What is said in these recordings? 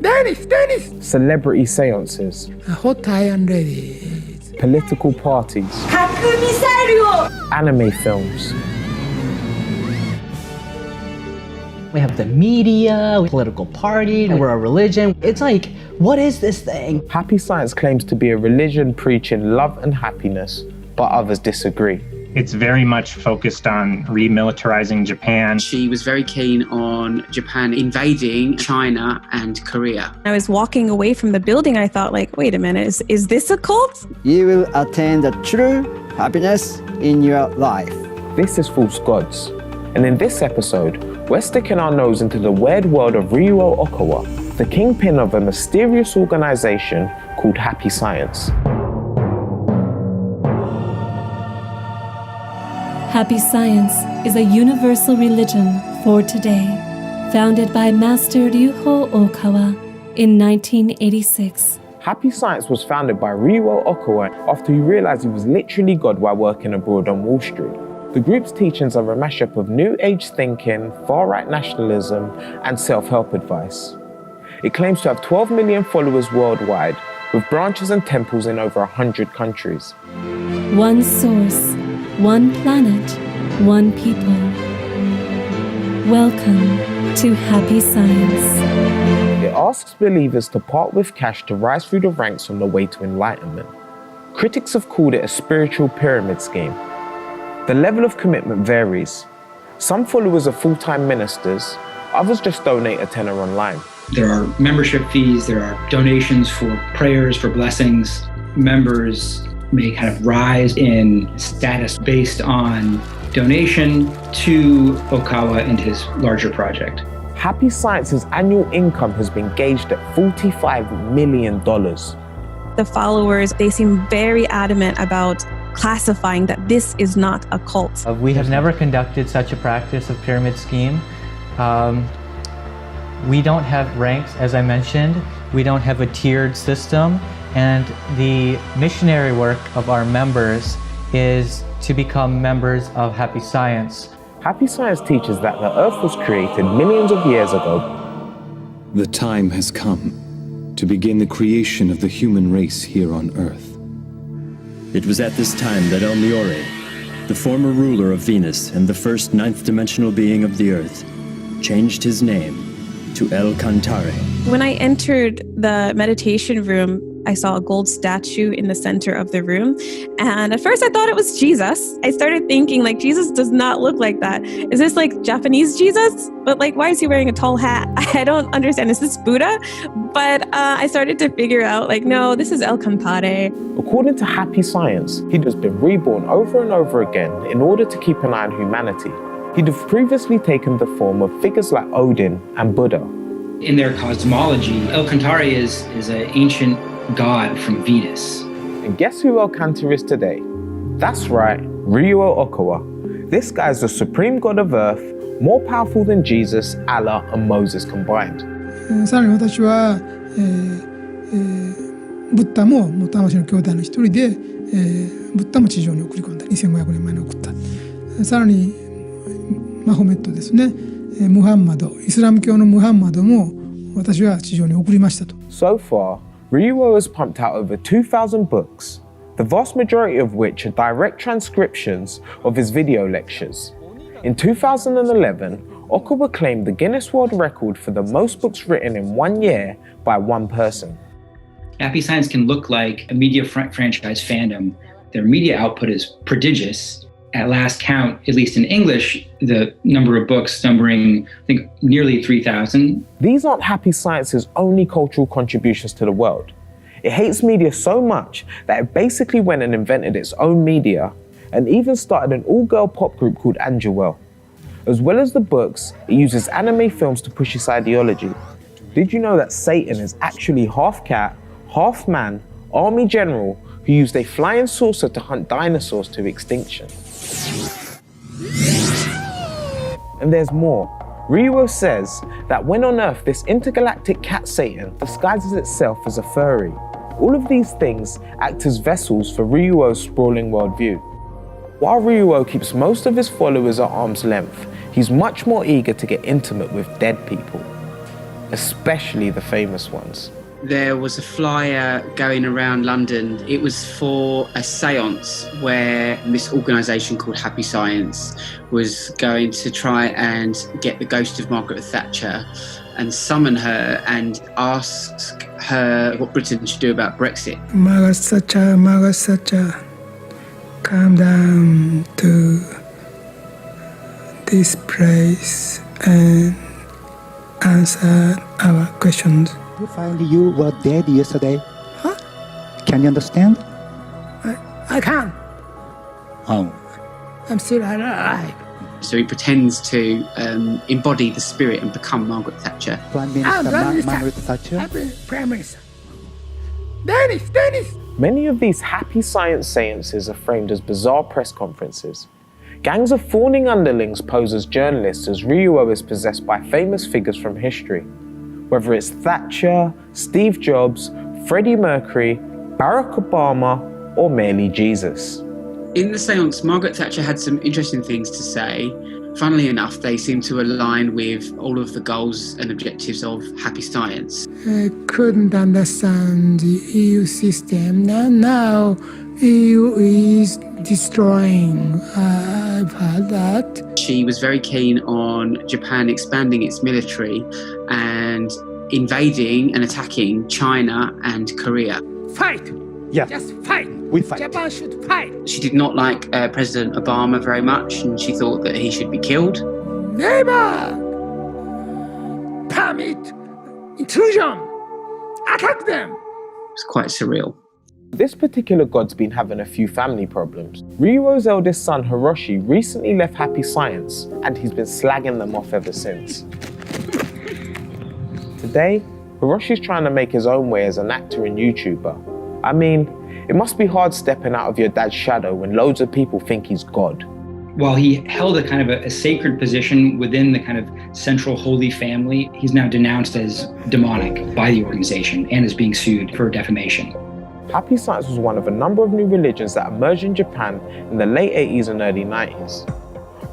Dennis! Celebrity seances. Hot iron ready. Political parties. Anime films. We have the media, political party, we're a religion. It's like, what is this thing? Happy Science claims to be a religion preaching love and happiness, but others disagree. It's very much focused on remilitarizing Japan. She was very keen on Japan invading China and Korea. I was walking away from the building. I thought, like, wait a minute, is this a cult? You will attain the true happiness in your life. This is False Gods, and in this episode, we're sticking our nose into the weird world of Ryuo Okawa, the kingpin of a mysterious organization called Happy Science. Happy Science is a universal religion for today, founded by Master Ryuho Okawa in 1986. Happy Science was founded by Ryuo Okawa after he realized he was literally God while working abroad on Wall Street. The group's teachings are a mashup of New Age thinking, far-right nationalism, and self-help advice. It claims to have 12 million followers worldwide, with branches and temples in over 100 countries. One source, one planet, one people. Welcome to Happy Science. It asks believers to part with cash to rise through the ranks on the way to enlightenment. Critics have called it a spiritual pyramid scheme. The level of commitment varies. Some followers are full-time ministers, others just donate a tenner online. There are membership fees, there are donations for prayers, for blessings. Members may kind of rise in status based on donation to Okawa and his larger project. Happy Science's annual income has been gauged at $45 million. The followers, they seem very adamant about classifying that this is not a cult. We have never conducted such a practice of pyramid scheme. We don't have ranks, as I mentioned. We don't have a tiered system. And the missionary work of our members is to become members of Happy Science. Happy Science teaches that the Earth was created millions of years ago. The time has come to begin the creation of the human race here on Earth. It was at this time that El Miore, the former ruler of Venus and the first ninth-dimensional being of the Earth, changed his name to El Cantare. When I entered the meditation room, I saw a gold statue in the center of the room. And at first I thought it was Jesus. I started thinking, like, Jesus does not look like that. Is this like Japanese Jesus? But like, why is he wearing a tall hat? I don't understand. Is this Buddha? But I started to figure out, like, no, this is El Cantare. According to Happy Science, he'd just been reborn over and over again in order to keep an eye on humanity. He'd have previously taken the form of figures like Odin and Buddha. In their cosmology, El Cantare is an ancient god from Venus. And guess who El Cantare is today? That's right, Ryuo Okawa. This guy's the supreme god of Earth, more powerful than Jesus, Allah, and Moses combined. さらに私は、ブッダも魂の兄弟の一人で、ブッダも地上に送り込んだ。2500年前に送った。さらにマホメットですね、ムハンマド、イスラム教のムハンマドも私は地上に送りましたと。So far, Ryuo has pumped out over 2,000 books, the vast majority of which are direct transcriptions of his video lectures. In 2011, Okawa claimed the Guinness World Record for the most books written in 1 year by one person. Happy Science can look like a media franchise fandom. Their media output is prodigious. At last count, at least in English, the number of books numbering, I think, nearly 3,000. These aren't Happy Science's only cultural contributions to the world. It hates media so much that it basically went and invented its own media and even started an all-girl pop group called Angewell. As well as the books, it uses anime films to push its ideology. Did you know that Satan is actually half cat, half man, army general who used a flying saucer to hunt dinosaurs to extinction? And there's more. Ryuo says that when on Earth, this intergalactic cat Satan disguises itself as a furry. All of these things act as vessels for Ryuo's sprawling worldview. While Ryuo keeps most of his followers at arm's length, he's much more eager to get intimate with dead people. especially the famous ones. There was a flyer going around London. It was for a seance where this organisation called Happy Science was going to try and get the ghost of Margaret Thatcher and summon her and ask her what Britain should do about Brexit. Margaret Thatcher, come down to this place and answer our questions. You find you were dead yesterday. Huh? Can you understand? I can't. Oh. I'm still alive. So he pretends to embody the spirit and become Margaret Thatcher. Prime Minister Margaret Thatcher. Happy Prime Minister. Dennis! Many of these happy science seances are framed as bizarre press conferences. Gangs of fawning underlings pose as journalists as Ryuo is possessed by famous figures from history. Whether it's Thatcher, Steve Jobs, Freddie Mercury, Barack Obama, or merely Jesus. In the seance, Margaret Thatcher had some interesting things to say. Funnily enough, they seem to align with all of the goals and objectives of Happy Science. I couldn't understand the EU system. Now EU is destroying. I've heard that. She was very keen on Japan expanding its military and invading and attacking China and Korea. Fight! Yeah. Just fight! We fight. Japan should fight! She did not like President Obama very much, and she thought that he should be killed. Never permit intrusion! Attack them! It's quite surreal. This particular god's been having a few family problems. Ryuo's eldest son, Hiroshi, recently left Happy Science, and he's been slagging them off ever since. Today, Hiroshi's trying to make his own way as an actor and YouTuber. I mean, it must be hard stepping out of your dad's shadow when loads of people think he's God. While he held a kind of a sacred position within the kind of central holy family, he's now denounced as demonic by the organization and is being sued for defamation. Happy Science was one of a number of new religions that emerged in Japan in the late 80s and early 90s.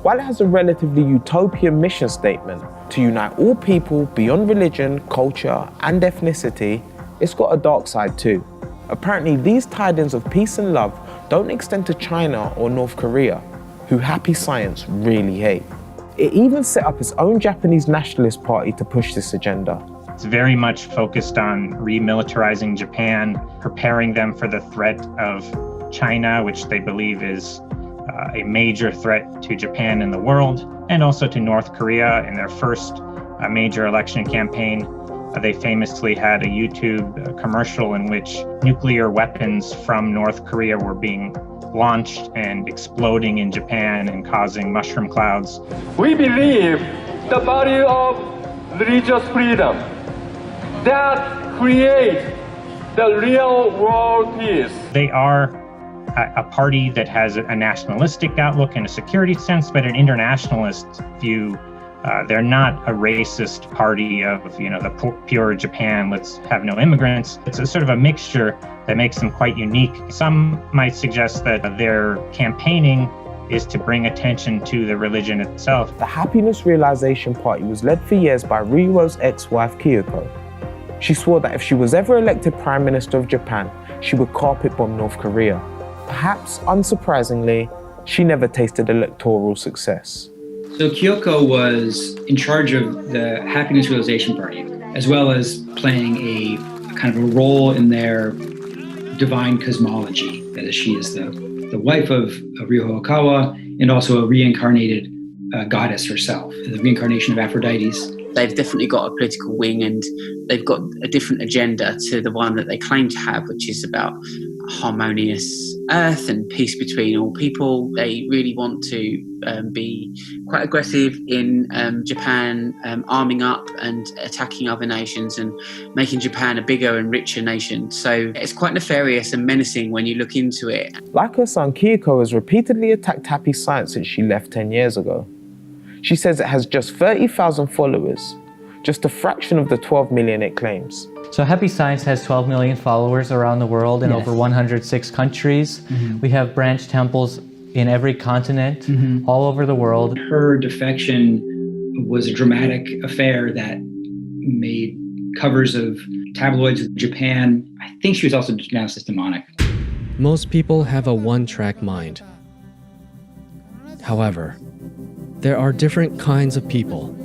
While it has a relatively utopian mission statement to unite all people beyond religion, culture, and ethnicity, it's got a dark side too. Apparently, these tidings of peace and love don't extend to China or North Korea, who Happy Science really hate. It even set up its own Japanese nationalist party to push this agenda. It's very much focused on remilitarizing Japan, preparing them for the threat of China, which they believe is a major threat to Japan and the world, and also to North Korea. In their first major election campaign, they famously had a YouTube commercial in which nuclear weapons from North Korea were being launched and exploding in Japan and causing mushroom clouds. We believe the value of religious freedom that creates the real world peace. They are a party that has a nationalistic outlook and a security sense, but an internationalist view. They're not a racist party of, the pure Japan, let's have no immigrants. It's a sort of a mixture that makes them quite unique. Some might suggest that their campaigning is to bring attention to the religion itself. The Happiness Realization Party was led for years by Ryuo's ex-wife Kyoko. She swore that if she was ever elected Prime Minister of Japan, she would carpet bomb North Korea. Perhaps unsurprisingly, she never tasted electoral success. So Kyoko was in charge of the Happiness Realization Party, as well as playing a kind of a role in their divine cosmology. That is, she is the wife of Ryuho Okawa and also a reincarnated goddess herself, the reincarnation of Aphrodite's. They've definitely got a political wing and they've got a different agenda to the one that they claim to have, which is about harmonious earth and peace between all people. They really want to be quite aggressive in Japan, arming up and attacking other nations and making Japan a bigger and richer nation. So it's quite nefarious and menacing when you look into it. Like her son, Kyoko has repeatedly attacked Happy Science since she left 10 years ago. She says it has just 30,000 followers, just a fraction of the 12 million it claims. So Happy Science has 12 million followers around the world in over 106 countries. Mm-hmm. We have branch temples in every continent, all over the world. Her defection was a dramatic affair that made covers of tabloids of Japan. I think she was also denounced as demonic. Most people have a one-track mind. However, there are different kinds of people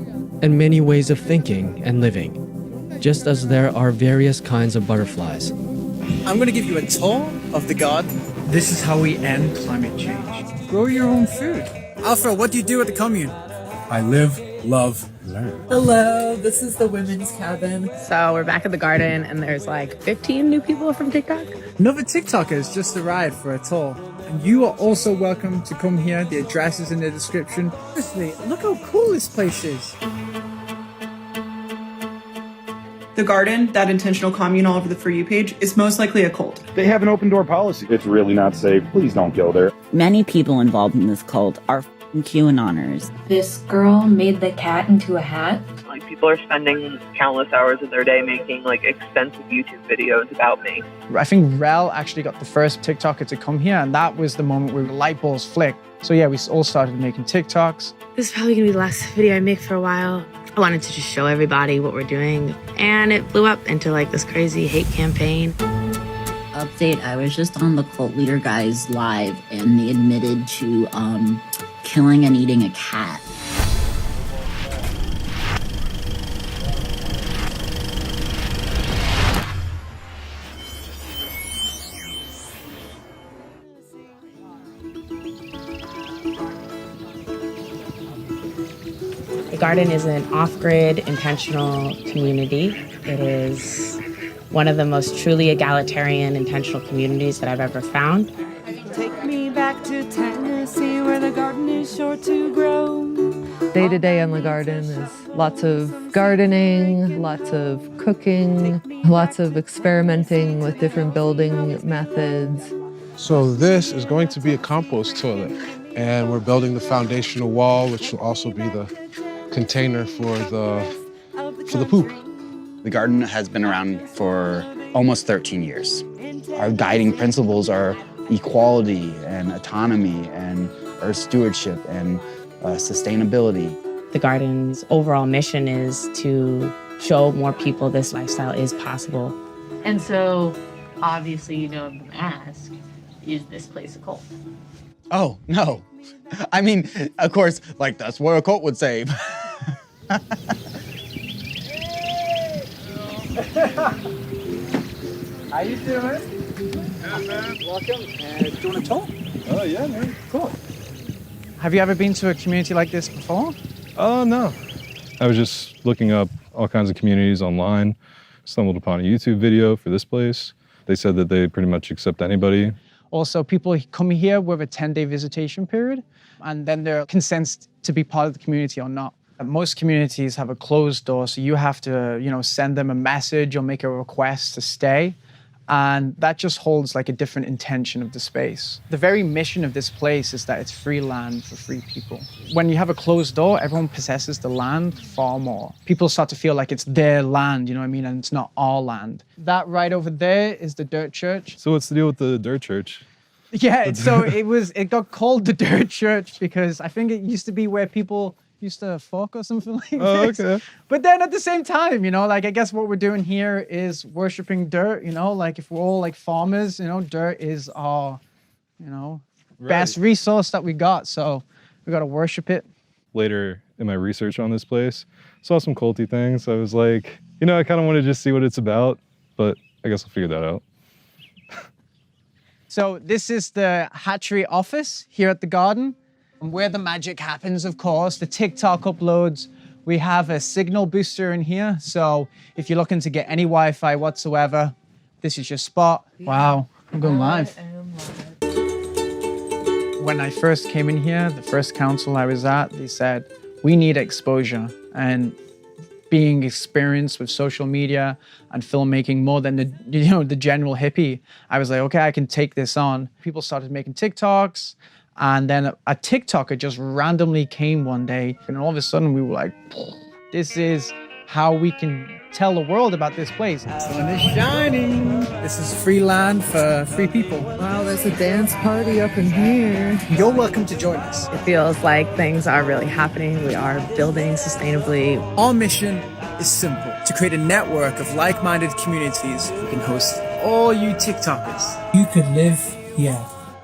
and many ways of thinking and living, just as there are various kinds of butterflies. I'm going to give you a tour of the garden. This is how we end climate change. Grow your own food. Alpha, what do you do at the commune? I live, love, learn. Hello, this is the women's cabin. So we're back at the garden and there's like 15 new people from TikTok. Another TikToker has just arrived for a tour. And you are also welcome to come here. The address is in the description. Honestly, look how cool this place is. The garden, that intentional commune all over the For You page, is most likely a cult. They have an open door policy. It's really not safe. Please don't go there. Many people involved in this cult are QAnoners. This girl made the cat into a hat. Like, people are spending countless hours of their day making like extensive YouTube videos about me. I think Rel actually got the first TikToker to come here, and that was the moment where the light bulbs flicked. So yeah, we all started making TikToks. This is probably gonna be the last video I make for a while. I wanted to just show everybody what we're doing. And it blew up into like this crazy hate campaign. Update, I was just on the cult leader guys live and they admitted to killing and eating a cat. The garden is an off-grid, intentional community. It is one of the most truly egalitarian, intentional communities that I've ever found. Take me back to Tennessee where the garden is sure to grow. Day-to-day in the garden is lots of gardening, lots of cooking, lots of experimenting with different building methods. So this is going to be a compost toilet, and we're building the foundational wall, which will also be the container for the poop. The garden has been around for almost 13 years. Our guiding principles are equality and autonomy and earth stewardship and sustainability. The garden's overall mission is to show more people this lifestyle is possible. And so, obviously, you know, I'm gonna ask, is this place a cult? Oh, no. I mean, of course, like, that's what a cult would say. How you doing? Yeah, man. Welcome. Do you want to talk? Oh, yeah, man. Cool. Have you ever been to a community like this before? Oh, no. I was just looking up all kinds of communities online, stumbled upon a YouTube video for this place. They said that they pretty much accept anybody. Also, people come here with a 10-day visitation period, and then they're consented to be part of the community or not. Most communities have a closed door, so you have to, you know, send them a message or make a request to stay. And that just holds like a different intention of the space. The very mission of this place is that it's free land for free people. When you have a closed door, everyone possesses the land far more. People start to feel like it's their land, you know what I mean? And it's not our land. That right over there is the dirt church. So what's the deal with the dirt church? Yeah, so it got called the dirt church because I think it used to be where people used to fuck or something like this. Okay. But then at the same time, you know, like, I guess what we're doing here is worshiping dirt, you know, like if we're all like farmers, you know, dirt is our, you know, best resource that we got. So we got to worship it. Later in my research on this place, saw some culty things. I was like, you know, I kind of want to just see what it's about, but I guess I'll figure that out. So this is the hatchery office here at the garden, where the magic happens, of course, the TikTok uploads. We have a signal booster in here, so if you're looking to get any Wi-Fi whatsoever, this is your spot. Wow, I'm going live. When I first came in here, the first council I was at, they said, we need exposure. And being experienced with social media and filmmaking more than the general hippie, I was like, okay, I can take this on. People started making TikToks, and then a TikToker just randomly came one day, and all of a sudden we were like, this is how we can tell the world about this place. Sun is shining. This is free land for free people. Wow, there's a dance party up in here. You're welcome to join us. It feels like things are really happening. We are building sustainably. Our mission is simple: to create a network of like-minded communities who can host all you TikTokers. You could live here.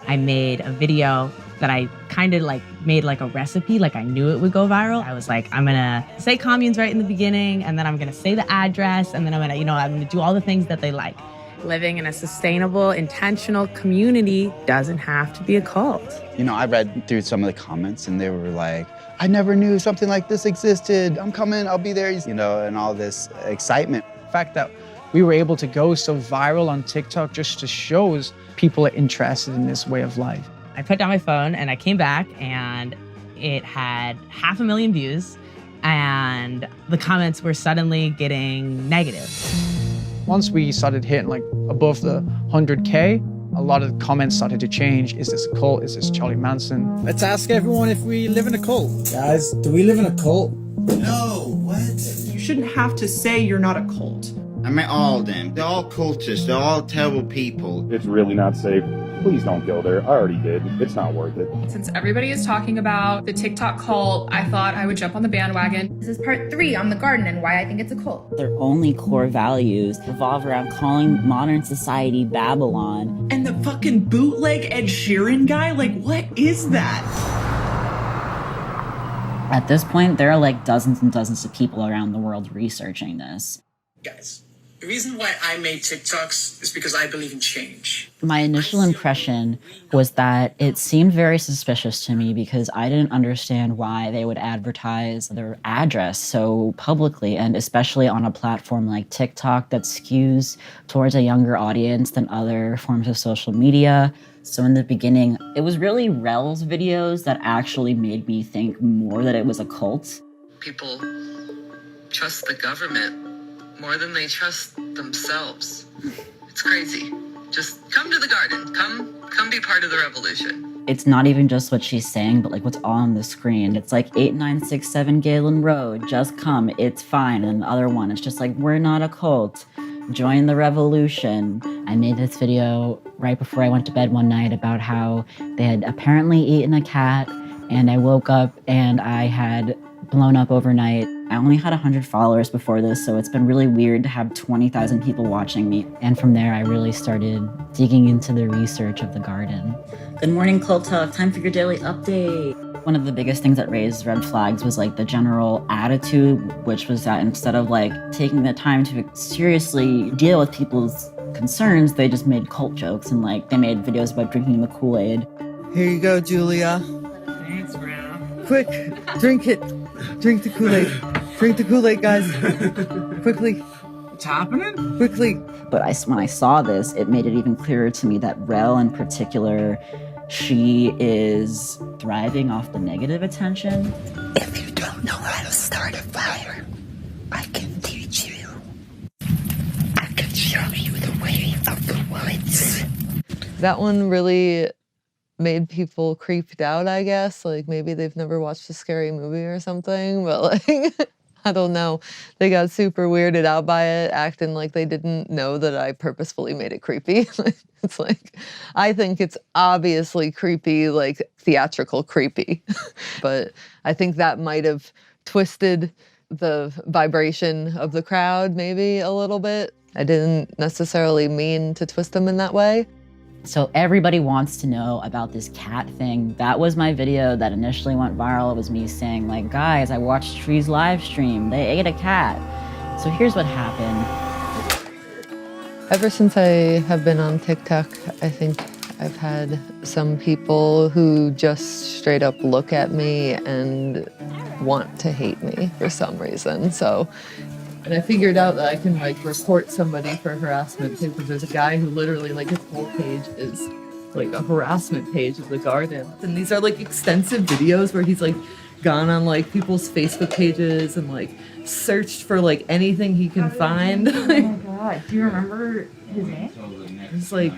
I made a video that I kind of like made like a recipe, like I knew it would go viral. I was like, I'm gonna say communes right in the beginning, and then I'm gonna say the address, and then I'm gonna do all the things that they like. Living in a sustainable, intentional community doesn't have to be a cult. You know, I read through some of the comments and they were like, I never knew something like this existed. I'm coming, I'll be there, you know, and all this excitement. The fact that we were able to go so viral on TikTok just shows people are interested in this way of life. I put down my phone and I came back and it had 500,000 views and the comments were suddenly getting negative. Once we started hitting like above the 100K, a lot of the comments started to change. Is this a cult? Is this Charlie Manson? Let's ask everyone if we live in a cult. Guys, do we live in a cult? No, what? You shouldn't have to say you're not a cult. I mean, all of them. They're all cultists. They're all terrible people. It's really not safe. Please don't go there. I already did. It's not worth it. Since everybody is talking about the TikTok cult, I thought I would jump on the bandwagon. This is part 3 on the garden and why I think it's a cult. Their only core values revolve around calling modern society Babylon. And the fucking bootleg Ed Sheeran guy? Like, what is that? At this point, there are like dozens and dozens of people around the world researching this. Guys, the reason why I made TikToks is because I believe in change. My initial impression was that it seemed very suspicious to me because I didn't understand why they would advertise their address so publicly, and especially on a platform like TikTok that skews towards a younger audience than other forms of social media. So in the beginning, it was really Rel's videos that actually made me think more that it was a cult. People trust the government more than they trust themselves. It's crazy. Just come to the garden. Come be part of the revolution. It's not even just what she's saying, but like what's on the screen. It's like 8967 Galen Road, just come, it's fine. And the other one, it's just like, we're not a cult. Join the revolution. I made this video right before I went to bed one night about how they had apparently eaten a cat, and I woke up and I had blown up overnight. I only had 100 followers before this, so it's been really weird to have 20,000 people watching me. And from there, I really started digging into the research of the garden. Good morning, Cult Talk. Time for your daily update. One of the biggest things that raised red flags was like the general attitude, which was that instead of like taking the time to seriously deal with people's concerns, they just made cult jokes and like they made videos about drinking the Kool-Aid. Here you go, Julia. Thanks, bro. Quick, drink it. Drink the Kool-Aid. Drink the Kool-Aid, guys. Quickly. What's happening? Quickly. But when I saw this, it made it even clearer to me that Rel in particular, she is thriving off the negative attention. If you don't know how to start a fire, I can teach you. I can show you the way of the woods. That one really made people creeped out, I guess. Like maybe they've never watched a scary movie or something, but like, I don't know. They got super weirded out by it, acting like they didn't know that I purposefully made it creepy. It's like, I think it's obviously creepy, like theatrical creepy. But I think that might have twisted the vibration of the crowd maybe a little bit. I didn't necessarily mean to twist them in that way. So everybody wants to know about this cat thing. That was my video that initially went viral. It was me saying like, guys, I watched Tree's live stream. They ate a cat. So here's what happened. Ever since I have been on TikTok, I think I've had some people who just straight up look at me and want to hate me for some reason. And I figured out that I can like report somebody for harassment too, because there's a guy who literally like his whole page is like a harassment page of the garden. And these are like extensive videos where he's like gone on like people's Facebook pages and like searched for like anything he can find. Oh my god, do you remember his name? It's like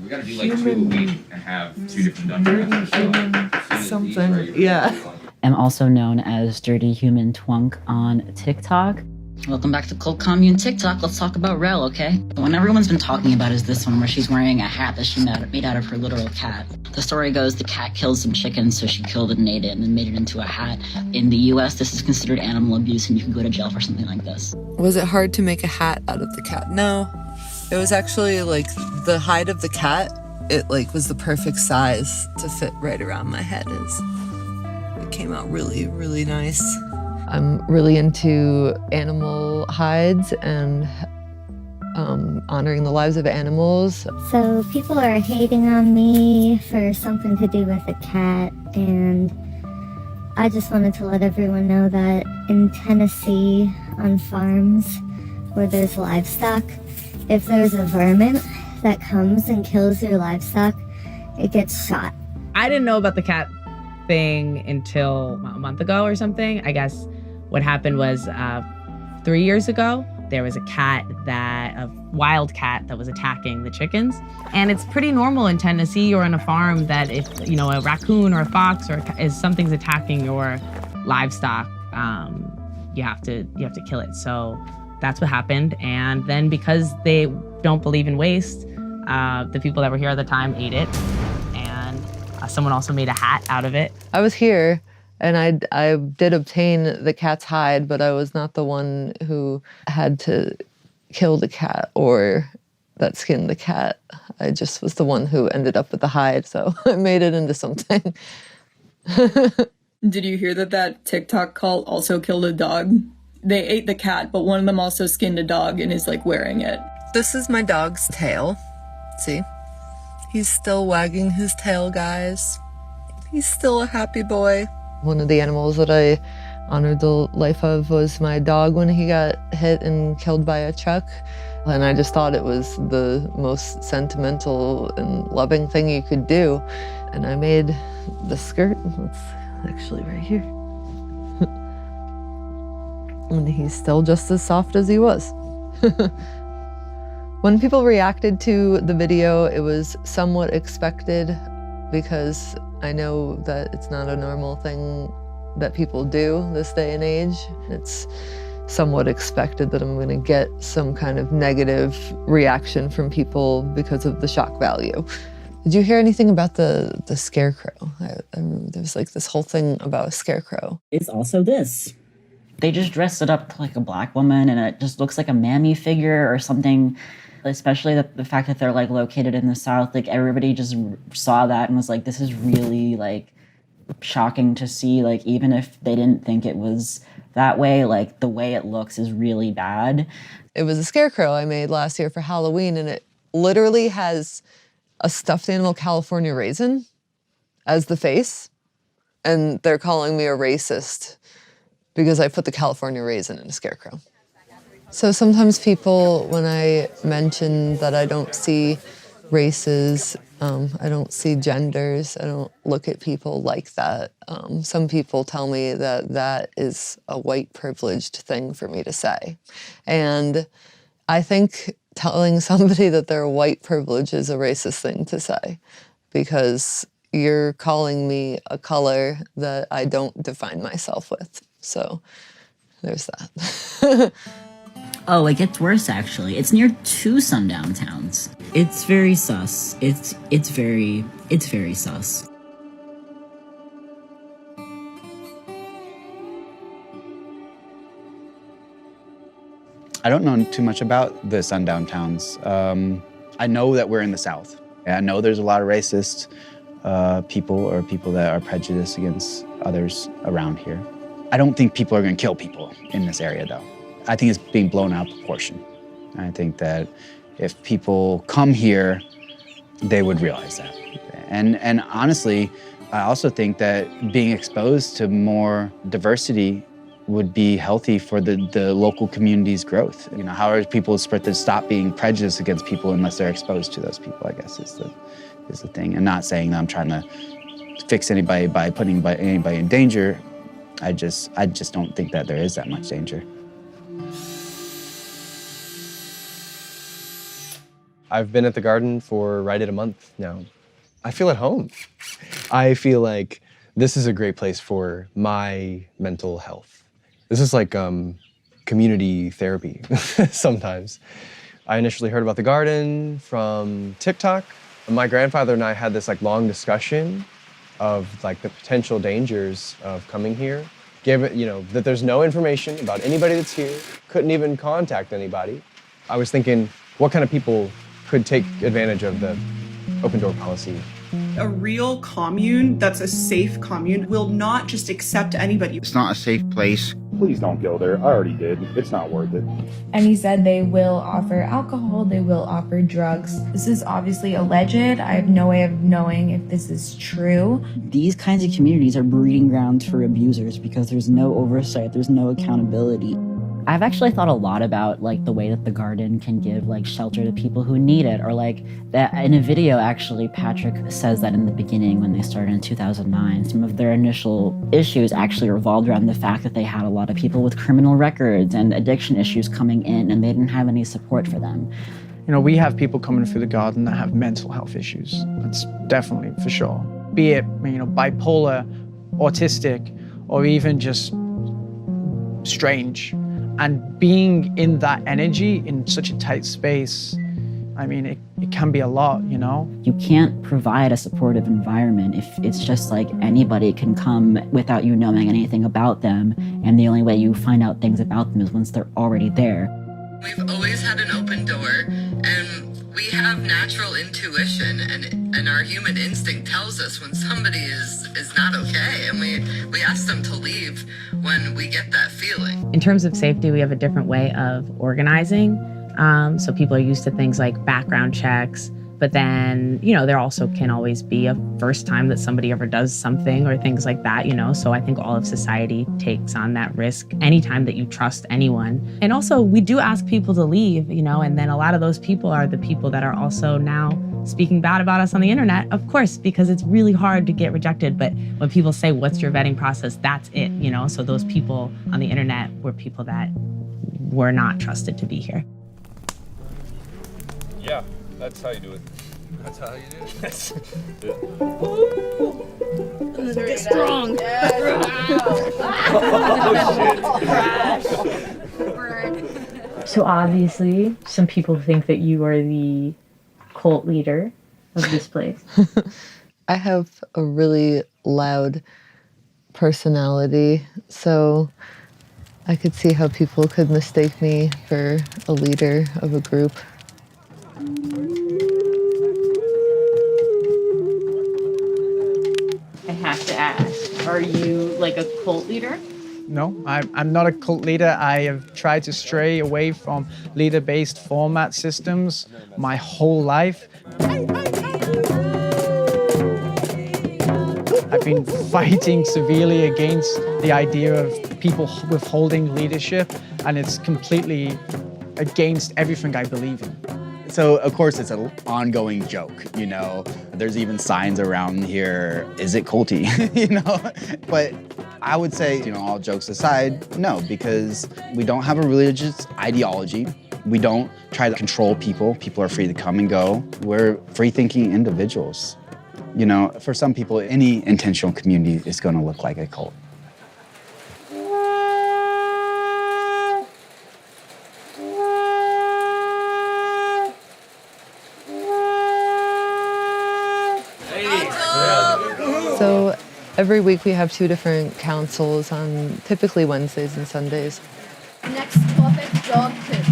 we gotta do like 2 a week and have 2 different dungeons. something. Yeah. am also known as Dirty Human Twunk on TikTok. Welcome back to Cult Commune TikTok. Let's talk about Rel, okay? The one everyone's been talking about is this one where she's wearing a hat that she made out of her literal cat. The story goes the cat killed some chickens, so she killed it and ate it and then made it into a hat. In the US, this is considered animal abuse and you can go to jail for something like this. Was it hard to make a hat out of the cat? No. It was actually like the hide of the cat, it like was the perfect size to fit right around my head. It came out really, really nice. I'm really into animal hides and honoring the lives of animals. So people are hating on me for something to do with a cat, and I just wanted to let everyone know that in Tennessee, on farms where there's livestock, if there's a vermin that comes and kills your livestock, it gets shot. I didn't know about the cat thing until a month ago or something. I guess what happened was 3 years ago, there was a wild cat that was attacking the chickens. And it's pretty normal in Tennessee or on a farm that if, a raccoon or a fox is something's attacking your livestock, you have to kill it. So that's what happened. And then because they don't believe in waste, the people that were here at the time ate it. And someone also made a hat out of it. I was here and I did obtain the cat's hide, but I was not the one who had to kill the cat or that skinned the cat. I just was the one who ended up with the hide, so I made it into something. Did you hear that TikTok cult also killed a dog? They ate the cat, but one of them also skinned a dog and is like wearing it. This is my dog's tail. See? He's still wagging his tail, guys. He's still a happy boy. One of the animals that I honored the life of was my dog when he got hit and killed by a truck. And I just thought it was the most sentimental and loving thing you could do. And I made the skirt. It's actually right here. And he's still just as soft as he was. When people reacted to the video, it was somewhat expected because I know that it's not a normal thing that people do this day and age. It's somewhat expected that I'm gonna get some kind of negative reaction from people because of the shock value. Did you hear anything about the scarecrow? I remember there was like this whole thing about a scarecrow. It's also this. They just dressed it up like a black woman and it just looks like a mammy figure or something. Especially the fact that they're like located in the South, like everybody just saw that and was like, this is really like shocking to see. Like even if they didn't think it was that way, like the way it looks is really bad. It was a scarecrow I made last year for Halloween and it literally has a stuffed animal California raisin as the face. And they're calling me a racist because I put the California raisin in a scarecrow. So sometimes people, when I mention that I don't see races, I don't see genders, I don't look at people like that, some people tell me that that is a white privileged thing for me to say. And I think telling somebody that they're white privilege is a racist thing to say because you're calling me a color that I don't define myself with. So there's that. Oh, it gets worse actually. It's near 2 sundown towns. It's very sus. It's very sus. I don't know too much about the sundown towns. I know that we're in the South. And I know there's a lot of racist people or people that are prejudiced against others around here. I don't think people are gonna kill people in this area though. I think it's being blown out of proportion. I think that if people come here, they would realize that. And honestly, I also think that being exposed to more diversity would be healthy for the local community's growth. You know, how are people supposed to stop being prejudiced against people unless they're exposed to those people, I guess is the thing. And not saying that I'm trying to fix anybody by putting anybody in danger. I just don't think that there is that much danger. I've been at the garden for right at a month now. I feel at home. I feel like this is a great place for my mental health. This is like community therapy sometimes. I initially heard about the garden from TikTok. My grandfather and I had this like long discussion of like the potential dangers of coming here. Given, you know, that there's no information about anybody that's here, couldn't even contact anybody. I was thinking, what kind of people could take advantage of the open door policy? A real commune that's a safe commune will not just accept anybody. It's not a safe place. Please don't go there. I already did. It's not worth it. And he said they will offer alcohol, they will offer drugs. This is obviously alleged. I have no way of knowing if this is true. These kinds of communities are breeding grounds for abusers because there's no oversight, there's no accountability. I've actually thought a lot about like the way that the garden can give like shelter to people who need it, or like that in a video actually Patrick says that in the beginning when they started in 2009, some of their initial issues actually revolved around the fact that they had a lot of people with criminal records and addiction issues coming in and they didn't have any support for them. You know, we have people coming through the garden that have mental health issues. That's definitely for sure. Be it, you know, bipolar, autistic, or even just strange. And being in that energy in such a tight space, I mean, it can be a lot, you know? You can't provide a supportive environment if it's just like anybody can come without you knowing anything about them, and the only way you find out things about them is once they're already there. We've always had an open door, and we have natural intuition, and our human instinct tells us when somebody is not okay, and we ask them to leave when we get that feeling. In terms of safety, we have a different way of organizing. So people are used to things like background checks, but then, you know, there also can always be a first time that somebody ever does something or things like that, you know? So I think all of society takes on that risk anytime that you trust anyone. And also we do ask people to leave, you know, and then a lot of those people are the people that are also now speaking bad about us on the internet, of course, because it's really hard to get rejected. But when people say, what's your vetting process? That's it, you know? So those people on the internet were people that were not trusted to be here. Yeah, that's how you do it. That's how you do it. Get strong. So obviously, some people think that you are the cult leader of this place. I have a really loud personality, so I could see how people could mistake me for a leader of a group. I have to ask, are you like a cult leader? No, I'm not a cult leader. I have tried to stray away from leader-based format systems my whole life. I've been fighting severely against the idea of people withholding leadership, and it's completely against everything I believe in. So, of course, it's an ongoing joke, you know. There's even signs around here, is it culty, you know? But I would say, you know, all jokes aside, no, because we don't have a religious ideology. We don't try to control people. People are free to come and go. We're free-thinking individuals. You know, for some people, any intentional community is going to look like a cult. So every week we have 2 different councils on typically Wednesdays and Sundays. Next topic, dog poop.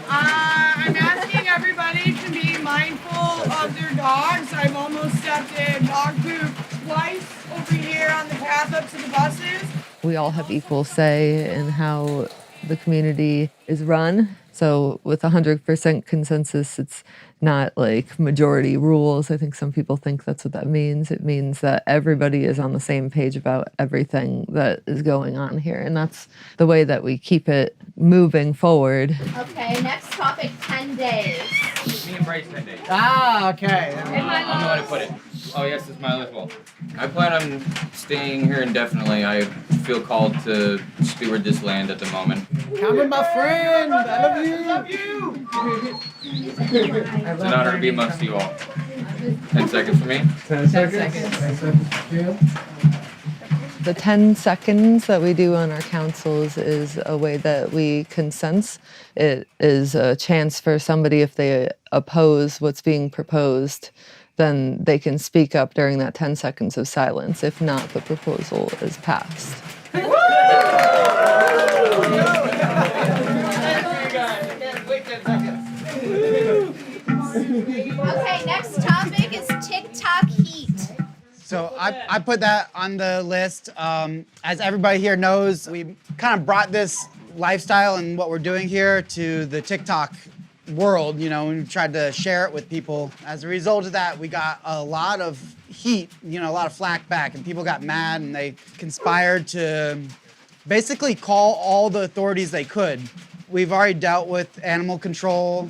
I'm asking everybody to be mindful of their dogs. I've almost stepped in dog poop twice over here on the path up to the buses. We all have equal say in how the community is run. So with 100% consensus, it's not like majority rules. I think some people think that's what that means. It means that everybody is on the same page about everything that is going on here. And that's the way that we keep it moving forward. Okay, next topic, 10 days. Me and Bryce 10 days. Ah, okay. I don't know how to put it. Oh, yes, it's my list. Well, I plan on staying here indefinitely. I feel called to steward this land at the moment. Come with my friend. I love you. Love you. It's an honor to be amongst you all. 10 seconds for me. 10 seconds. 10 seconds. The 10 seconds that we do on our councils is a way that we consense. It is a chance for somebody, if they oppose what's being proposed, then they can speak up during that 10 seconds of silence. If not, the proposal is passed. Okay, next topic is TikTok heat. So I put that on the list. As everybody here knows, we kind of brought this lifestyle and what we're doing here to the TikTok world, you know, and we tried to share it with people. As a result of that, we got a lot of heat, you know, a lot of flack back, and people got mad and they conspired to basically call all the authorities they could. We've already dealt with animal control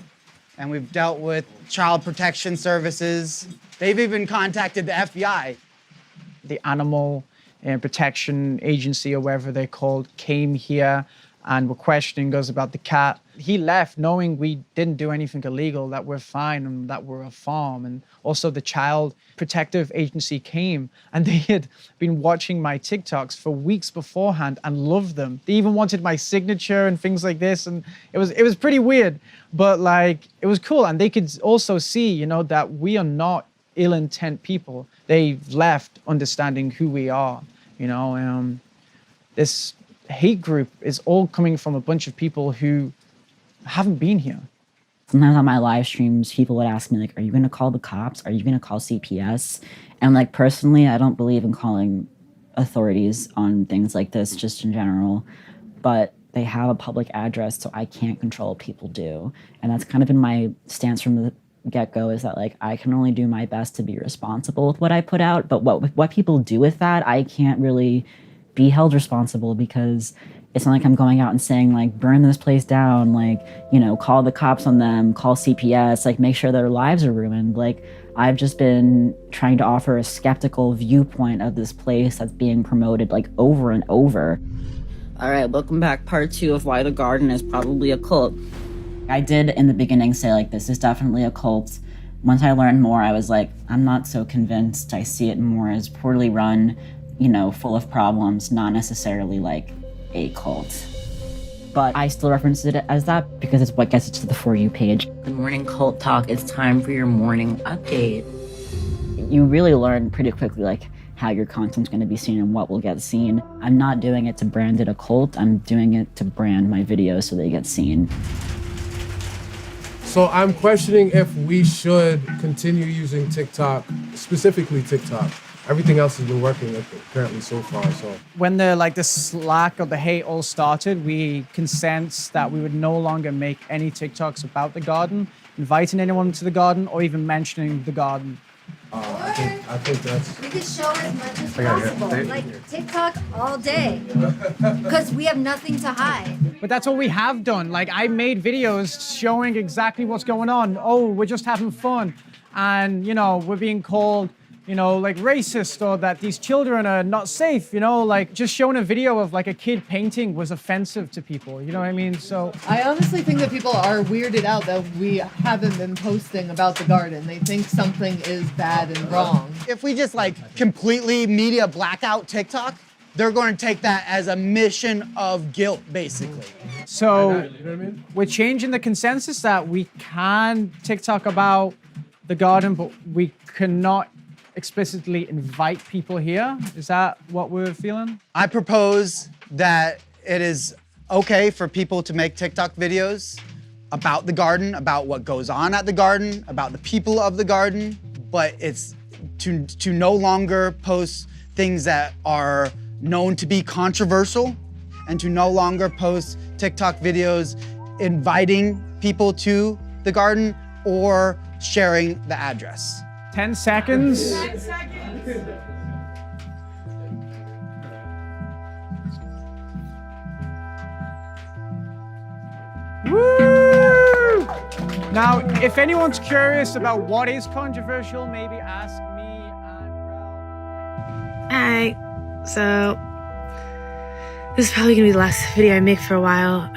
and we've dealt with child protection services. They've even contacted the FBI. The Animal Protection Agency, or whatever they're called, came here and were questioning us about the cat. He left knowing we didn't do anything illegal, that we're fine and that we're a farm. And also the Child Protective Agency came and they had been watching my TikToks for weeks beforehand and loved them. They even wanted my signature and things like this. And it was pretty weird, but like, it was cool. And they could also see, you know, that we are not ill intent people. They've left understanding who we are, you know. This hate group is all coming from a bunch of people who haven't been here. Sometimes on my live streams, people would ask me, like, are you going to call the cops? Are you going to call CPS? And like, personally, I don't believe in calling authorities on things like this, just in general. But they have a public address, so I can't control what people do. And that's kind of been my stance from the get-go, is that like, I can only do my best to be responsible with what I put out. But what people do with that, I can't really be held responsible, because it's not like I'm going out and saying like, burn this place down, like, you know, call the cops on them, call CPS, like make sure their lives are ruined. Like, I've just been trying to offer a skeptical viewpoint of this place that's being promoted like over and over. All right, welcome back. Part 2 of why the garden is probably a cult. I did in the beginning say like, this is definitely a cult. Once I learned more, I was like, I'm not so convinced. I see it more as poorly run, you know, full of problems, not necessarily like a cult. But I still reference it as that because it's what gets it to the For You page. Good morning, Cult Talk. It's time for your morning update. You really learn pretty quickly like how your content's going to be seen and what will get seen. I'm not doing it to brand it a cult. I'm doing it to brand my videos so they get seen. So I'm questioning if we should continue using TikTok, specifically TikTok. Everything else has been working apparently so far. So when the slack or the hate all started, we consensed that we would no longer make any TikToks about the garden, inviting anyone to the garden, or even mentioning the garden. I think that's... We could show as much as possible, like TikTok all day, because we have nothing to hide. But that's what we have done. Like, I made videos showing exactly what's going on. Oh, we're just having fun. And, you know, we're being called, you know, like racist, or that these children are not safe, you know, like just showing a video of like a kid painting was offensive to people, you know what I mean? So I honestly think that people are weirded out that we haven't been posting about the garden. They think something is bad and wrong. If we just like completely media blackout TikTok, they're going to take that as a mission of guilt, basically. So we're changing the consensus that we can TikTok about the garden, but we cannot explicitly invite people here. Is that what we're feeling? I propose that it is okay for people to make TikTok videos about the garden, about what goes on at the garden, about the people of the garden, but it's to no longer post things that are known to be controversial, and to no longer post TikTok videos inviting people to the garden or sharing the address. 10 seconds. 10 seconds. Woo! Now, if anyone's curious about what is controversial, maybe ask me and Hi. So this is probably gonna be the last video I make for a while.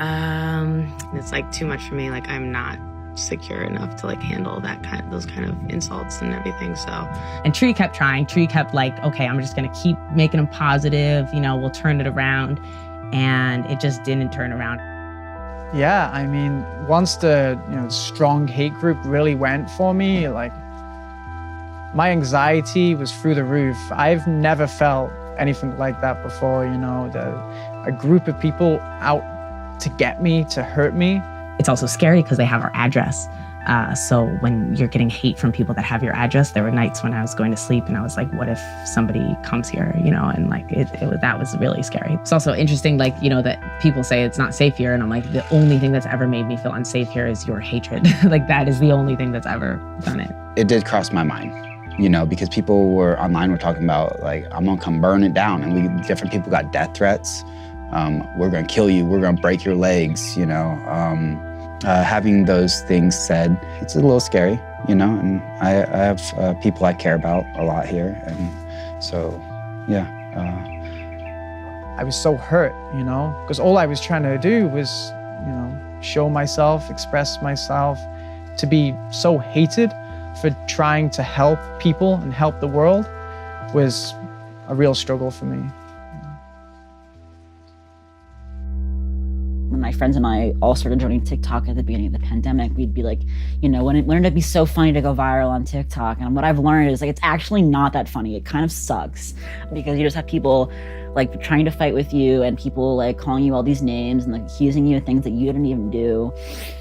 It's like too much for me. Like, I'm not secure enough to like handle those kind of insults and everything. So, and Tree kept trying. Tree kept like, okay, I'm just gonna keep making them positive. You know, we'll turn it around, and it just didn't turn around. Yeah, I mean, once the strong hate group really went for me, like my anxiety was through the roof. I've never felt anything like that before. A group of people out to get me, to hurt me. It's also scary because they have our address. So when you're getting hate from people that have your address, there were nights when I was going to sleep and I was like, what if somebody comes here, and like that was really scary. It's also interesting, like, that people say it's not safe here. And I'm like, the only thing that's ever made me feel unsafe here is your hatred. Like that is the only thing that's ever done it. It did cross my mind, because people were talking about like, I'm gonna come burn it down. And different people got death threats. We're gonna kill you, we're gonna break your legs, having those things said, it's a little scary, and I have people I care about a lot here, and so, yeah. I was so hurt, because all I was trying to do was, show myself, express myself, to be so hated for trying to help people and help the world was a real struggle for me. When my friends and I all started joining TikTok at the beginning of the pandemic, we'd be like, wouldn't it be so funny to go viral on TikTok? And what I've learned is like, it's actually not that funny. It kind of sucks because you just have people like trying to fight with you and people like calling you all these names and like accusing you of things that you didn't even do.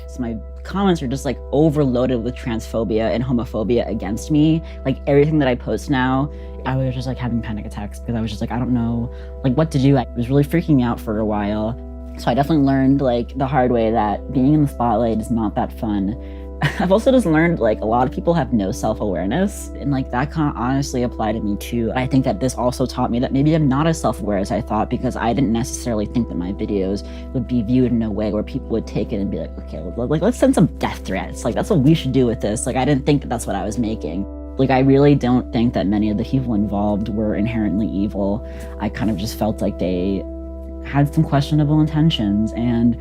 So my comments are just like overloaded with transphobia and homophobia against me. Like everything that I post now, I was just like having panic attacks because I was just like, I don't know like what to do. It was really freaking me out for a while. So I definitely learned like the hard way that being in the spotlight is not that fun. I've also just learned like a lot of people have no self-awareness, and like that can honestly apply to me too. I think that this also taught me that maybe I'm not as self-aware as I thought, because I didn't necessarily think that my videos would be viewed in a way where people would take it and be like, okay, like let's send some death threats. Like that's what we should do with this. Like I didn't think that that's what I was making. Like I really don't think that many of the people involved were inherently evil. I kind of just felt like they had some questionable intentions, and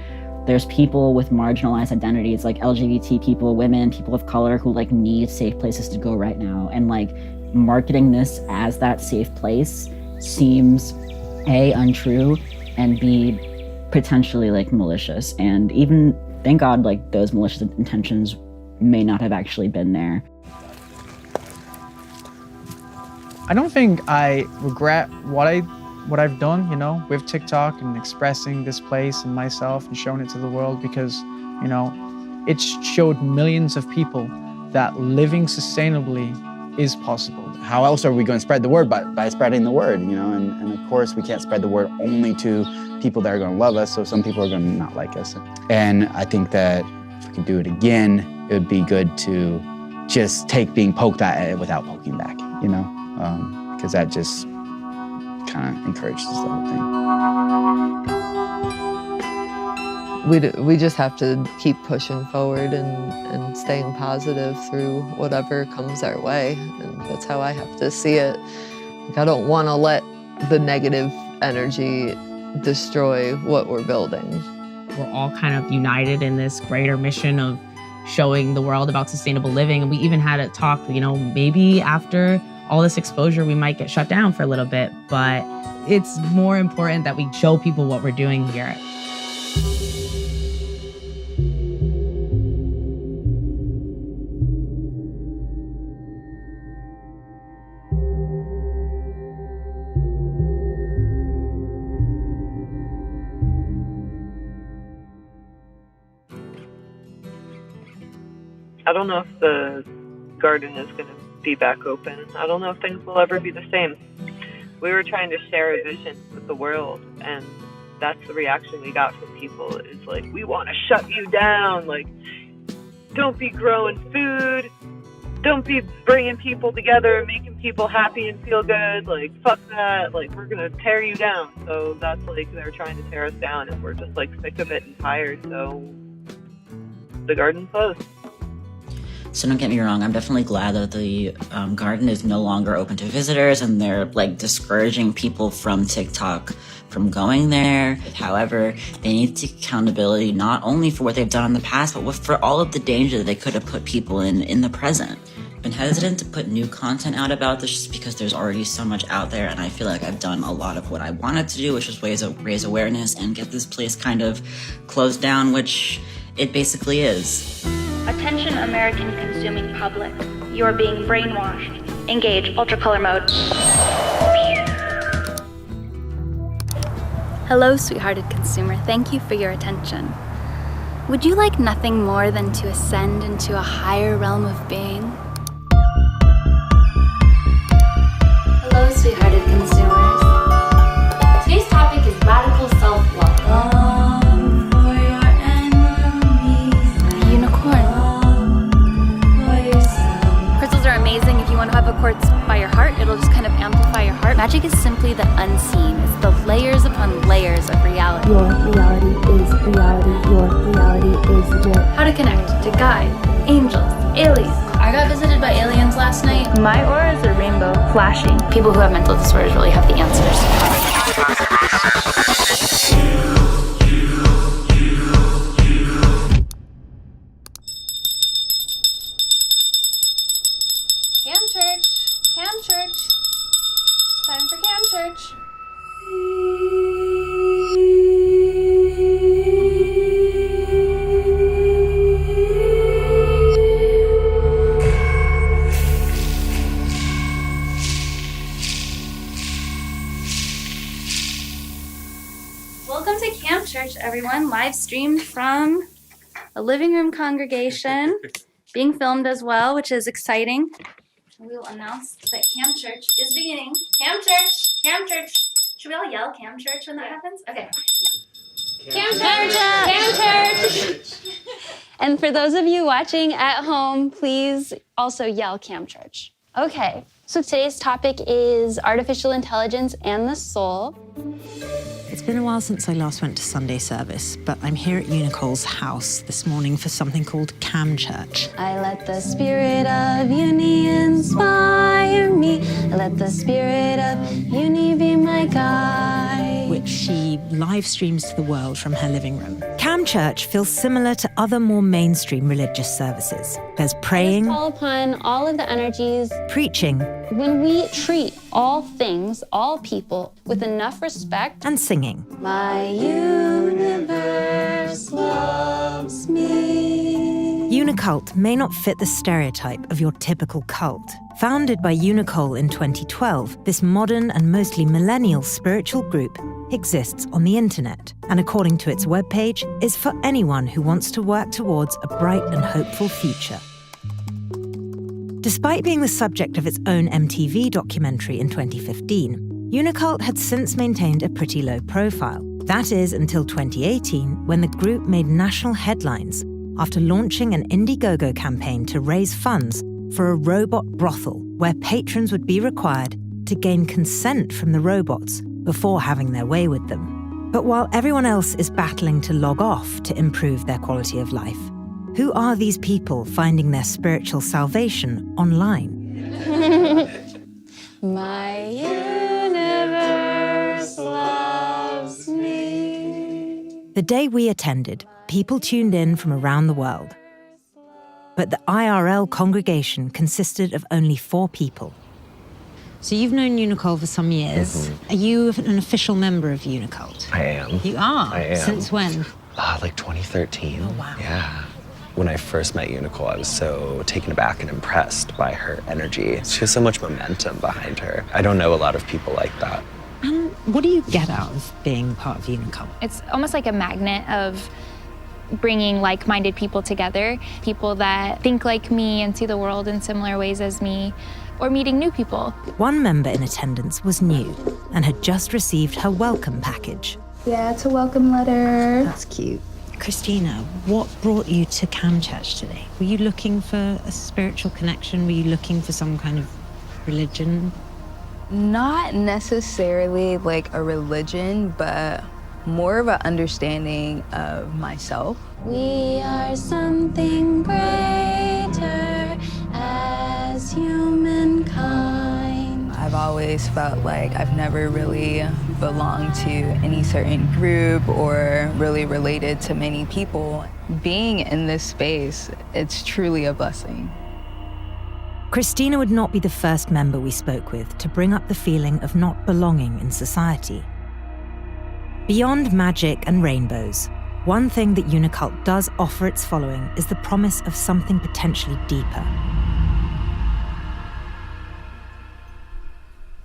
there's people with marginalized identities like LGBT people, women, people of color who like need safe places to go right now, and like marketing this as that safe place seems A, untrue, and B, potentially like malicious. And even thank God like those malicious intentions may not have actually been there. I don't think I regret what I've done, with TikTok and expressing this place and myself and showing it to the world, because, it showed millions of people that living sustainably is possible. How else are we going to spread the word? By spreading the word, and of course we can't spread the word only to people that are going to love us, so some people are going to not like us. And I think that if we could do it again, it would be good to just take being poked at without poking back, because that just kind of encourages the whole thing. We just have to keep pushing forward and staying positive through whatever comes our way, and that's how I have to see it. Like, I don't want to let the negative energy destroy what we're building. We're all kind of united in this greater mission of showing the world about sustainable living, and we even had a talk, maybe after all this exposure, we might get shut down for a little bit, but it's more important that we show people what we're doing here. I don't know if the garden is going to be back open. I don't know if things will ever be the same. We were trying to share a vision with the world, and that's the reaction we got from people. Is like, we want to shut you down. Like, don't be growing food. Don't be bringing people together and making people happy and feel good. Like, fuck that. Like, we're going to tear you down. So that's like, they're trying to tear us down, and we're just like sick of it and tired. So the garden's closed. So don't get me wrong, I'm definitely glad that the garden is no longer open to visitors and they're like discouraging people from TikTok from going there. However, they need to take accountability not only for what they've done in the past, but for all of the danger that they could have put people in the present. I've been hesitant to put new content out about this just because there's already so much out there, and I feel like I've done a lot of what I wanted to do, which is raise awareness and get this place kind of closed down, which it basically is. Attention American consuming public. You are being brainwashed. Engage ultracolor mode. Hello, sweethearted consumer. Thank you for your attention. Would you like nothing more than to ascend into a higher realm of being? Hello, sweethearted consumers. Today's topic is radical self-love. For your enemies. Unicorn. For yourself. Crystals are amazing. If you want to have a quartz by your heart, it'll just kind of amplify your heart. Magic is simply the unseen. It's the layers upon layers of reality. Your reality is reality. Your reality is legit. How to connect to God, angels, aliens. I got visited by aliens last night. My aura is a rainbow, flashing. People who have mental disorders really have the answers. Cam Church, Cam Church. It's time for Cam Church. Welcome to Camp Church, everyone, live streamed from a living room congregation, being filmed as well, which is exciting. We will announce that Camp Church is beginning. Camp Church! Camp Church! Should we all yell Camp Church when that happens? Okay. Camp Church! Camp Church! And for those of you watching at home, please also yell Camp Church. Okay, so today's topic is artificial intelligence and the soul. It's been a while since I last went to Sunday service, but I'm here at Unicol's house this morning for something called Cam Church. I let the spirit of uni inspire me. I let the spirit of uni be my guide. Which she live streams to the world from her living room. Cam Church feels similar to other more mainstream religious services. There's praying, Call upon all of the energies. preaching, When we treat all things, all people, with enough respect, and singing. my universe loves me. Unicult may not fit the stereotype of your typical cult. Founded by Unicult in 2012, this modern and mostly millennial spiritual group exists on the internet, and according to its webpage, is for anyone who wants to work towards a bright and hopeful future. Despite being the subject of its own MTV documentary in 2015, Unicult had since maintained a pretty low profile. That is until 2018, when the group made national headlines after launching an Indiegogo campaign to raise funds for a robot brothel where patrons would be required to gain consent from the robots before having their way with them. But while everyone else is battling to log off to improve their quality of life, who are these people finding their spiritual salvation online? My universe loves me. The day we attended, people tuned in from around the world. But the IRL congregation consisted of only 4 people. So you've known Unicult for some years. Mm-hmm. Are you an official member of Unicult? I am. You are? I am. Since when? Like 2013. Oh, wow. Yeah. When I first met Unicult, I was so taken aback and impressed by her energy. She has so much momentum behind her. I don't know a lot of people like that. And what do you get out of being part of Unicult? It's almost like a magnet of bringing like-minded people together, people that think like me and see the world in similar ways as me, or meeting new people. One member in attendance was new and had just received her welcome package. Yeah, it's a welcome letter. That's cute. Christina, what brought you to Cam Church today? Were you looking for a spiritual connection? Were you looking for some kind of religion? Not necessarily like a religion, but more of an understanding of myself. We are something greater always felt like I've never really belonged to any certain group or really related to many people. Being in this space, it's truly a blessing. Christina would not be the first member we spoke with to bring up the feeling of not belonging in society. Beyond magic and rainbows, one thing that Unicult does offer its following is the promise of something potentially deeper.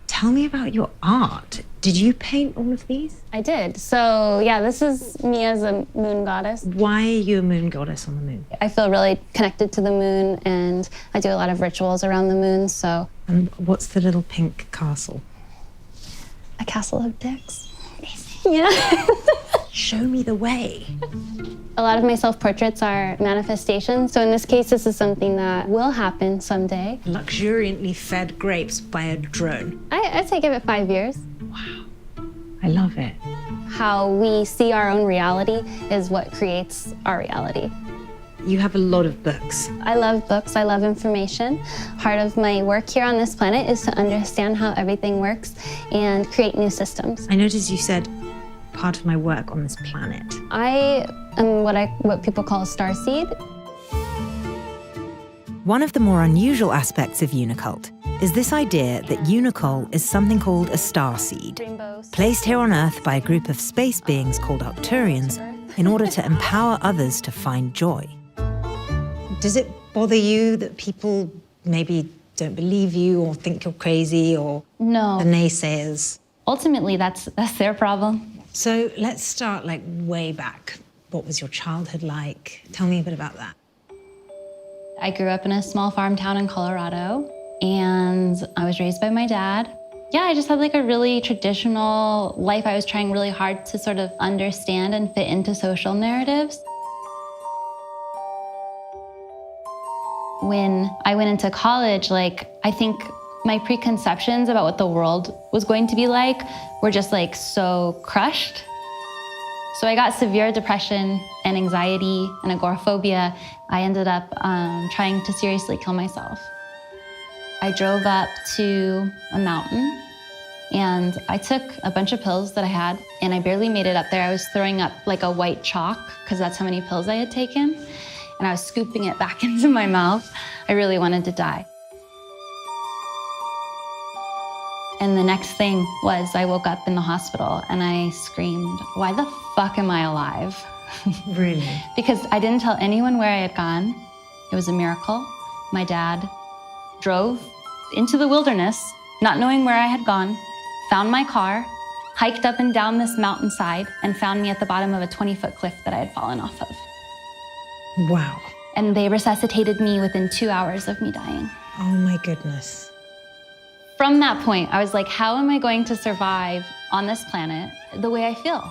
Tell me about your art. Did you paint all of these? I did. So yeah, this is me as a moon goddess. Why are you a moon goddess on the moon? I feel really connected to the moon, and I do a lot of rituals around the moon, so. And what's the little pink castle? A castle of dicks. Yeah. Show me the way. A lot of my self-portraits are manifestations. So in this case, this is something that will happen someday. Luxuriantly fed grapes by a drone. I'd say give it 5 years. Wow. I love it. How we see our own reality is what creates our reality. You have a lot of books. I love books. I love information. Part of my work here on this planet is to understand how everything works and create new systems. I noticed you said part of my work on this planet. I am what people call a starseed. One of the more unusual aspects of Unicult is this idea that Unicult is something called a starseed, placed here on Earth by a group of space beings called Arcturians in order to empower others to find joy. Does it bother you that people maybe don't believe you or think you're crazy or No. the naysayers? Ultimately, that's their problem. So let's start like way back. What was your childhood like? Tell me a bit about that. I grew up in a small farm town in Colorado, and I was raised by my dad. Yeah, I just had like a really traditional life. I was trying really hard to sort of understand and fit into social narratives. When I went into college, I think my preconceptions about what the world was going to be like were just so crushed. So I got severe depression and anxiety and agoraphobia. I ended up trying to seriously kill myself. I drove up to a mountain and I took a bunch of pills that I had, and I barely made it up there. I was throwing up like a white chalk because that's how many pills I had taken. And I was scooping it back into my mouth. I really wanted to die. And the next thing was I woke up in the hospital and I screamed, "Why the fuck am I alive?" Really? Because I didn't tell anyone where I had gone. It was a miracle. My dad drove into the wilderness, not knowing where I had gone, found my car, hiked up and down this mountainside, and found me at the bottom of a 20-foot cliff that I had fallen off of. Wow. And they resuscitated me within 2 hours of me dying. Oh my goodness. From that point, I was like, how am I going to survive on this planet the way I feel?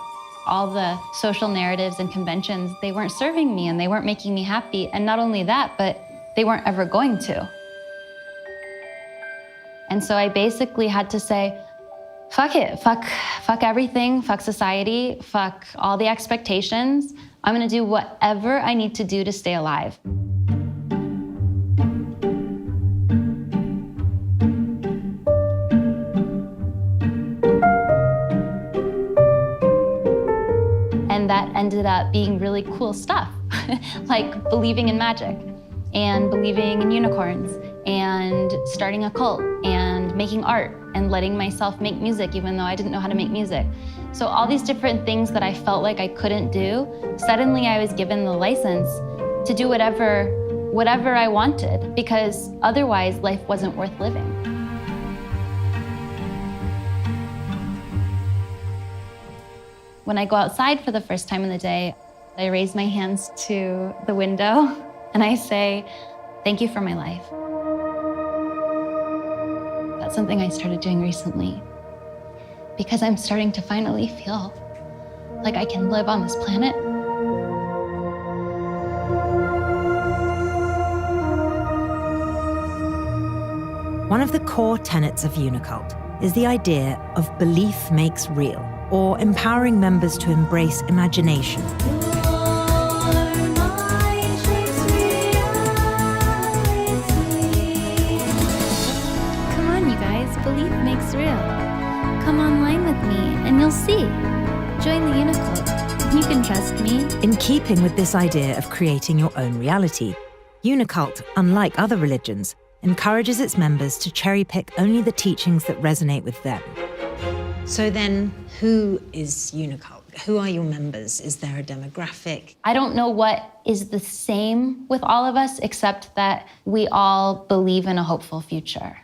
All the social narratives and conventions, they weren't serving me and they weren't making me happy. And not only that, but they weren't ever going to. And so I basically had to say, fuck it, fuck everything, fuck society, fuck all the expectations. I'm gonna do whatever I need to do to stay alive. And that ended up being really cool stuff, like believing in magic and believing in unicorns and starting a cult and making art and letting myself make music even though I didn't know how to make music. So all these different things that I felt like I couldn't do, suddenly I was given the license to do whatever I wanted, because otherwise life wasn't worth living. When I go outside for the first time in the day, I raise my hands to the window and I say, thank you for my life. That's something I started doing recently because I'm starting to finally feel like I can live on this planet. One of the core tenets of Unicult is the idea of belief makes real, or empowering members to embrace imagination. Come on, you guys, belief makes real. keeping with this idea of creating your own reality, Unicult, unlike other religions, encourages its members to cherry-pick only the teachings that resonate with them. So then, who is Unicult? Who are your members? Is there a demographic? I don't know what is the same with all of us, except that we all believe in a hopeful future.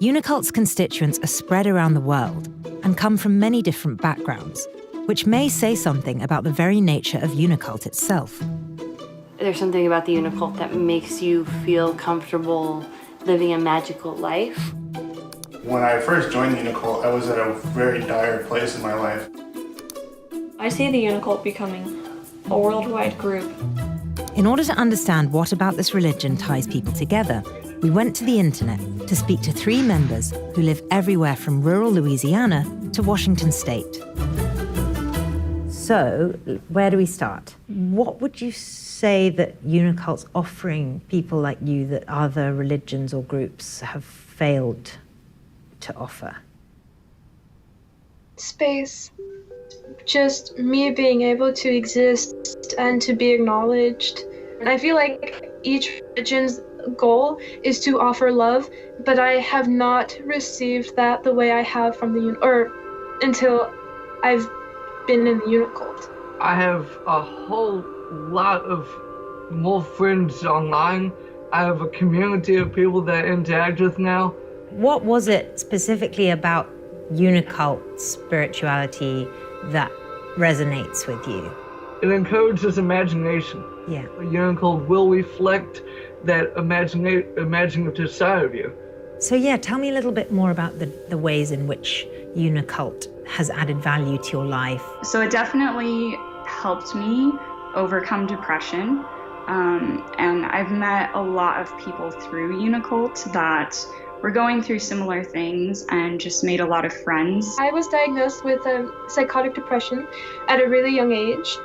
Unicult's constituents are spread around the world and come from many different backgrounds, which may say something about the very nature of Unicult itself. There's something about the Unicult that makes you feel comfortable living a magical life. When I first joined the Unicult, I was at a very dire place in my life. I see the Unicult becoming a worldwide group. In order to understand what about this religion ties people together, we went to the internet to speak to 3 members who live everywhere from rural Louisiana to Washington State. So, where do we start? What would you say that Unicult's offering people like you that other religions or groups have failed to offer? Space. Just me being able to exist and to be acknowledged. And I feel like each religion's goal is to offer love, but I have not received that the way I have from until I've been in the Unicult. I have a whole lot of more friends online. I have a community of people that I interact with now. What was it specifically about Unicult spirituality that resonates with you? It encourages imagination. Yeah. Unicult will reflect that imaginative side of you. So yeah, tell me a little bit more about the ways in which Unicult has added value to your life. So it definitely helped me overcome depression. And I've met a lot of people through Unicult that were going through similar things and just made a lot of friends. I was diagnosed with psychotic depression at a really young age.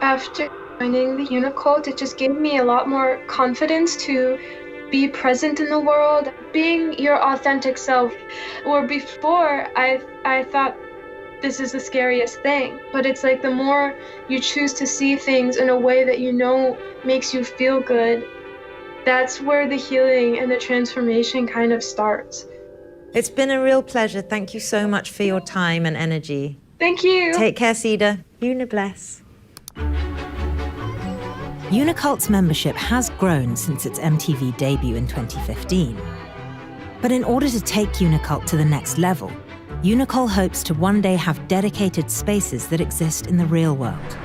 After joining the Unicult, it just gave me a lot more confidence to be present in the world, being your authentic self. Or before, I thought this is the scariest thing, but it's like the more you choose to see things in a way that you know makes you feel good, that's where the healing and the transformation kind of starts. It's been a real pleasure. Thank you so much for your time and energy. Thank you. Take care, Cedar. Unibless. Unicult's membership has grown since its MTV debut in 2015. But in order to take Unicult to the next level, Unicult hopes to one day have dedicated spaces that exist in the real world.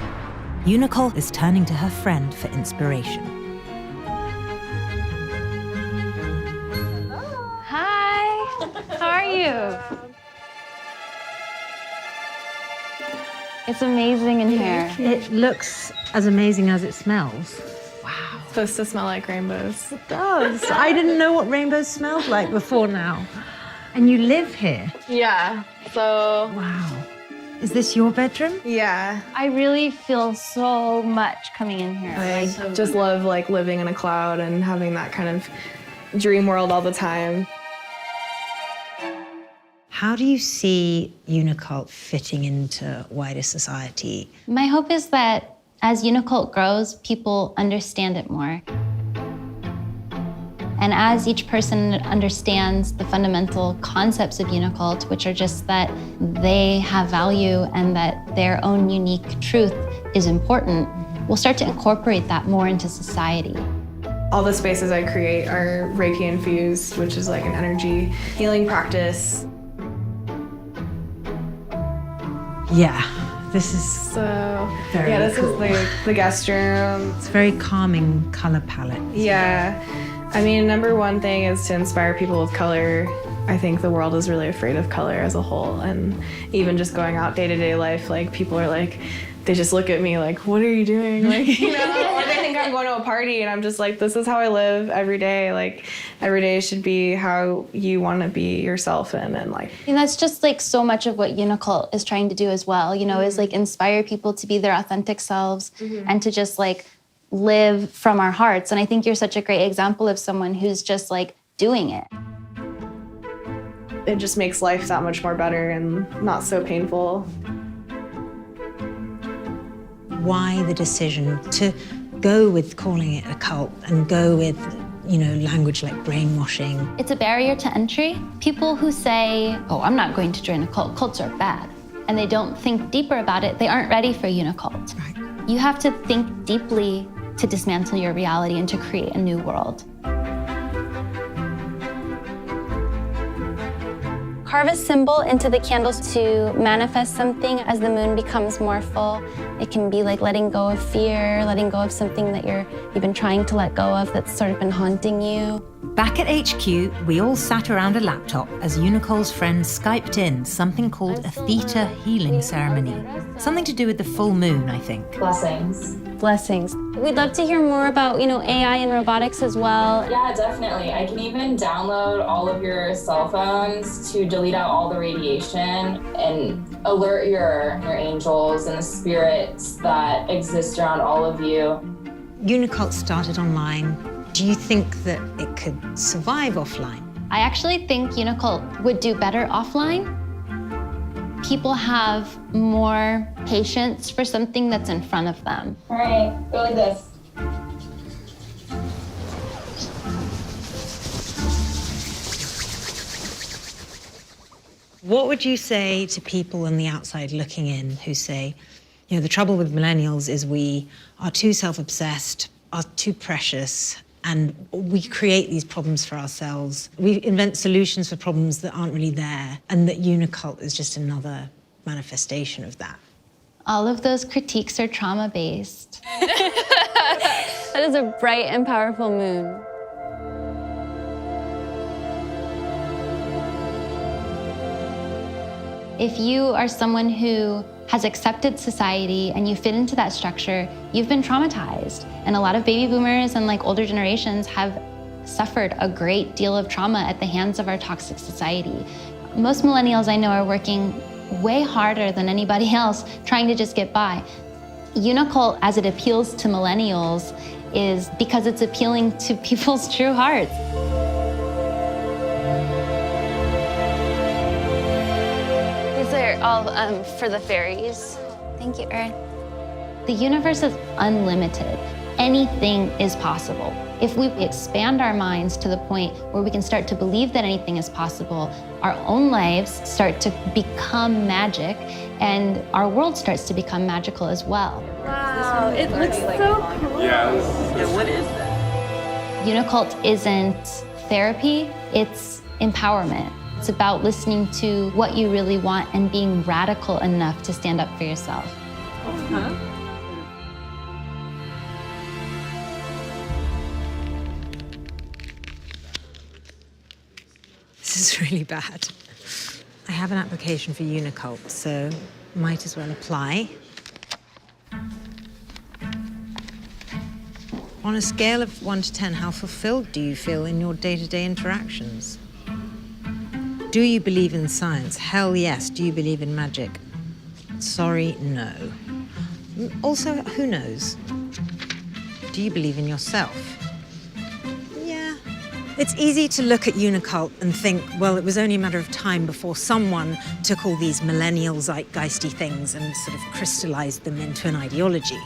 Unicult is turning to her friend for inspiration. Hi, how are you? It's amazing in here. It looks as amazing as it smells. It's supposed to smell like rainbows. It does. I didn't know what rainbows smelled like before now. And you live here? Yeah, so... Wow. Is this your bedroom? Yeah. I really feel so much coming in here. I just love like living in a cloud and having that kind of dream world all the time. How do you see Unicult fitting into wider society? My hope is that as Unicult grows, people understand it more. And as each person understands the fundamental concepts of Unicult, which are just that they have value and that their own unique truth is important, we'll start to incorporate that more into society. All the spaces I create are Reiki infused, which is like an energy healing practice. Yeah, this is very this cool. is the guest room. It's very calming color palette. Yeah. I mean, number one thing is to inspire people with color. I think the world is really afraid of color as a whole, and even just going out day-to-day life, like people are like, they just look at me like, what are you doing? Like, you know, or they think I'm going to a party and I'm just like, this is how I live every day. Like every day should be how you want to be yourself in, and like. And that's just like so much of what Unicult is trying to do as well, you know, is like inspire people to be their authentic selves and to just like live from our hearts. And I think you're such a great example of someone who's just like doing it. It just makes life that much more better and not so painful. why the decision to go with calling it a cult and go with, language like brainwashing? It's a barrier to entry. People who say, oh, I'm not going to join a cult, cults are bad, and they don't think deeper about it, they aren't ready for Unicult. Right. You have to think deeply to dismantle your reality and to create a new world. Carve a symbol into the candles to manifest something as the moon becomes more full. It can be like letting go of fear, letting go of something that you've been trying to let go of that's sort of been haunting you. Back at HQ, we all sat around a laptop as Unicol's friends Skyped in something called a theta healing ceremony. Something to do with the full moon, I think. Blessings. Blessings. We'd love to hear more about, AI and robotics as well. Yeah, definitely. I can even download all of your cell phones to delete out all the radiation and alert your angels and the spirits that exist around all of you. Unicult started online. Do you think that it could survive offline? I actually think Unicult would do better offline. People have more patience for something that's in front of them. All right, go like this. What would you say to people on the outside looking in who say, the trouble with millennials is we are too self-obsessed, are too precious, and we create these problems for ourselves. We invent solutions for problems that aren't really there, and that Unicult is just another manifestation of that. All of those critiques are trauma-based. That is a bright and powerful moon. If you are someone who has accepted society and you fit into that structure, you've been traumatized. And a lot of baby boomers and older generations have suffered a great deal of trauma at the hands of our toxic society. Most millennials I know are working way harder than anybody else trying to just get by. Unicult, as it appeals to millennials, is because it's appealing to people's true hearts. These are all for the fairies. Thank you, Earth. The universe is unlimited. Anything is possible. If we expand our minds to the point where we can start to believe that anything is possible, our own lives start to become magic, and our world starts to become magical as well. Wow, it looks so cool. Yeah, what is that? Unicult isn't therapy, it's empowerment. It's about listening to what you really want and being radical enough to stand up for yourself. Uh-huh. This is really bad. I have an application for Unicult, so might as well apply. On a scale of 1 to 10, how fulfilled do you feel in your day-to-day interactions? Do you believe in science? Hell yes. Do you believe in magic? Sorry, no. Also, who knows? Do you believe in yourself? Yeah. It's easy to look at Unicult and think, well, it was only a matter of time before someone took all these millennial zeitgeisty things and sort of crystallized them into an ideology.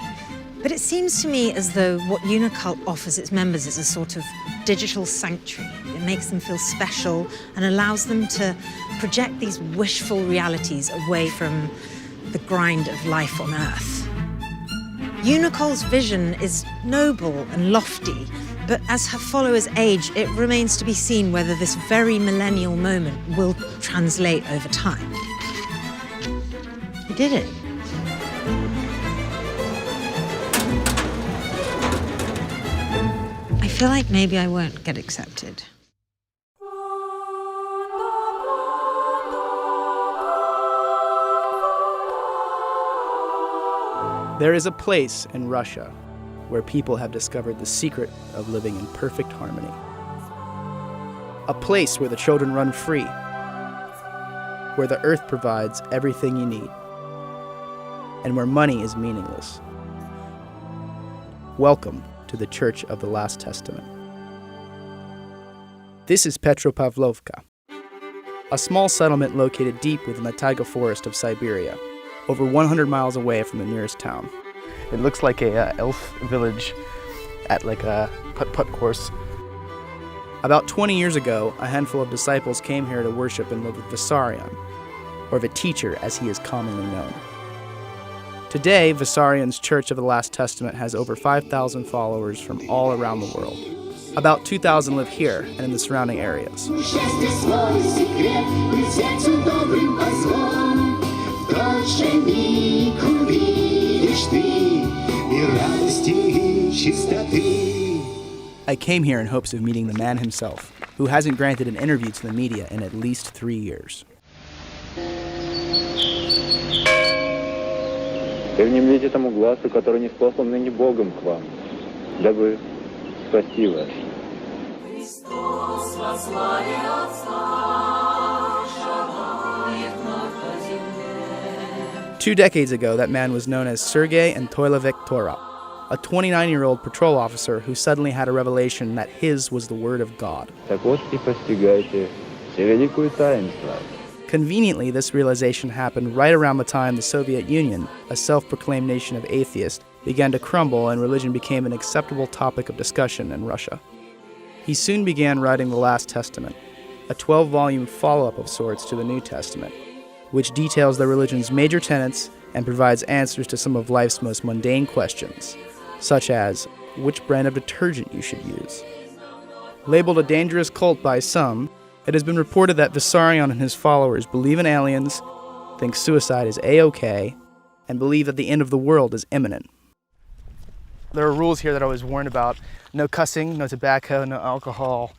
But it seems to me as though what Unicult offers its members is a sort of digital sanctuary. It makes them feel special and allows them to project these wishful realities away from the grind of life on Earth. Unicol's vision is noble and lofty, but as her followers age, it remains to be seen whether this very millennial moment will translate over time. You did it. I feel like maybe I won't get accepted. There is a place in Russia where people have discovered the secret of living in perfect harmony. A place where the children run free, where the earth provides everything you need, and where money is meaningless. Welcome to the Church of the Last Testament. This is Petropavlovka, a small settlement located deep within the taiga forest of Siberia, over 100 miles away from the nearest town. It looks like a elf village at like a putt-putt course. About 20 years ago, a handful of disciples came here to worship and live with Vissarion, or the teacher as he is commonly known. Today, Vissarion's Church of the Last Testament has over 5,000 followers from all around the world. About 2,000 live here and in the surrounding areas. I came here in hopes of meeting the man himself, who hasn't granted an interview to the media in at least 3 years. И внемлите тому глазу, который не спослан ныне Богом к вам, дабы спасти вас. 2 decades ago, that man was known as Sergei Antoilovich Torop, a 29-year-old patrol officer who suddenly had a revelation that his was the word of God. Так вот и постигайте все великую таинство. Conveniently, this realization happened right around the time the Soviet Union, a self-proclaimed nation of atheists, began to crumble and religion became an acceptable topic of discussion in Russia. He soon began writing the Last Testament, a 12-volume follow-up of sorts to the New Testament, which details the religion's major tenets and provides answers to some of life's most mundane questions, such as which brand of detergent you should use. Labeled a dangerous cult by some, it has been reported that Vissarion and his followers believe in aliens, think suicide is A-OK, and believe that the end of the world is imminent. There are rules here that I was warned about. No cussing, no tobacco, no alcohol,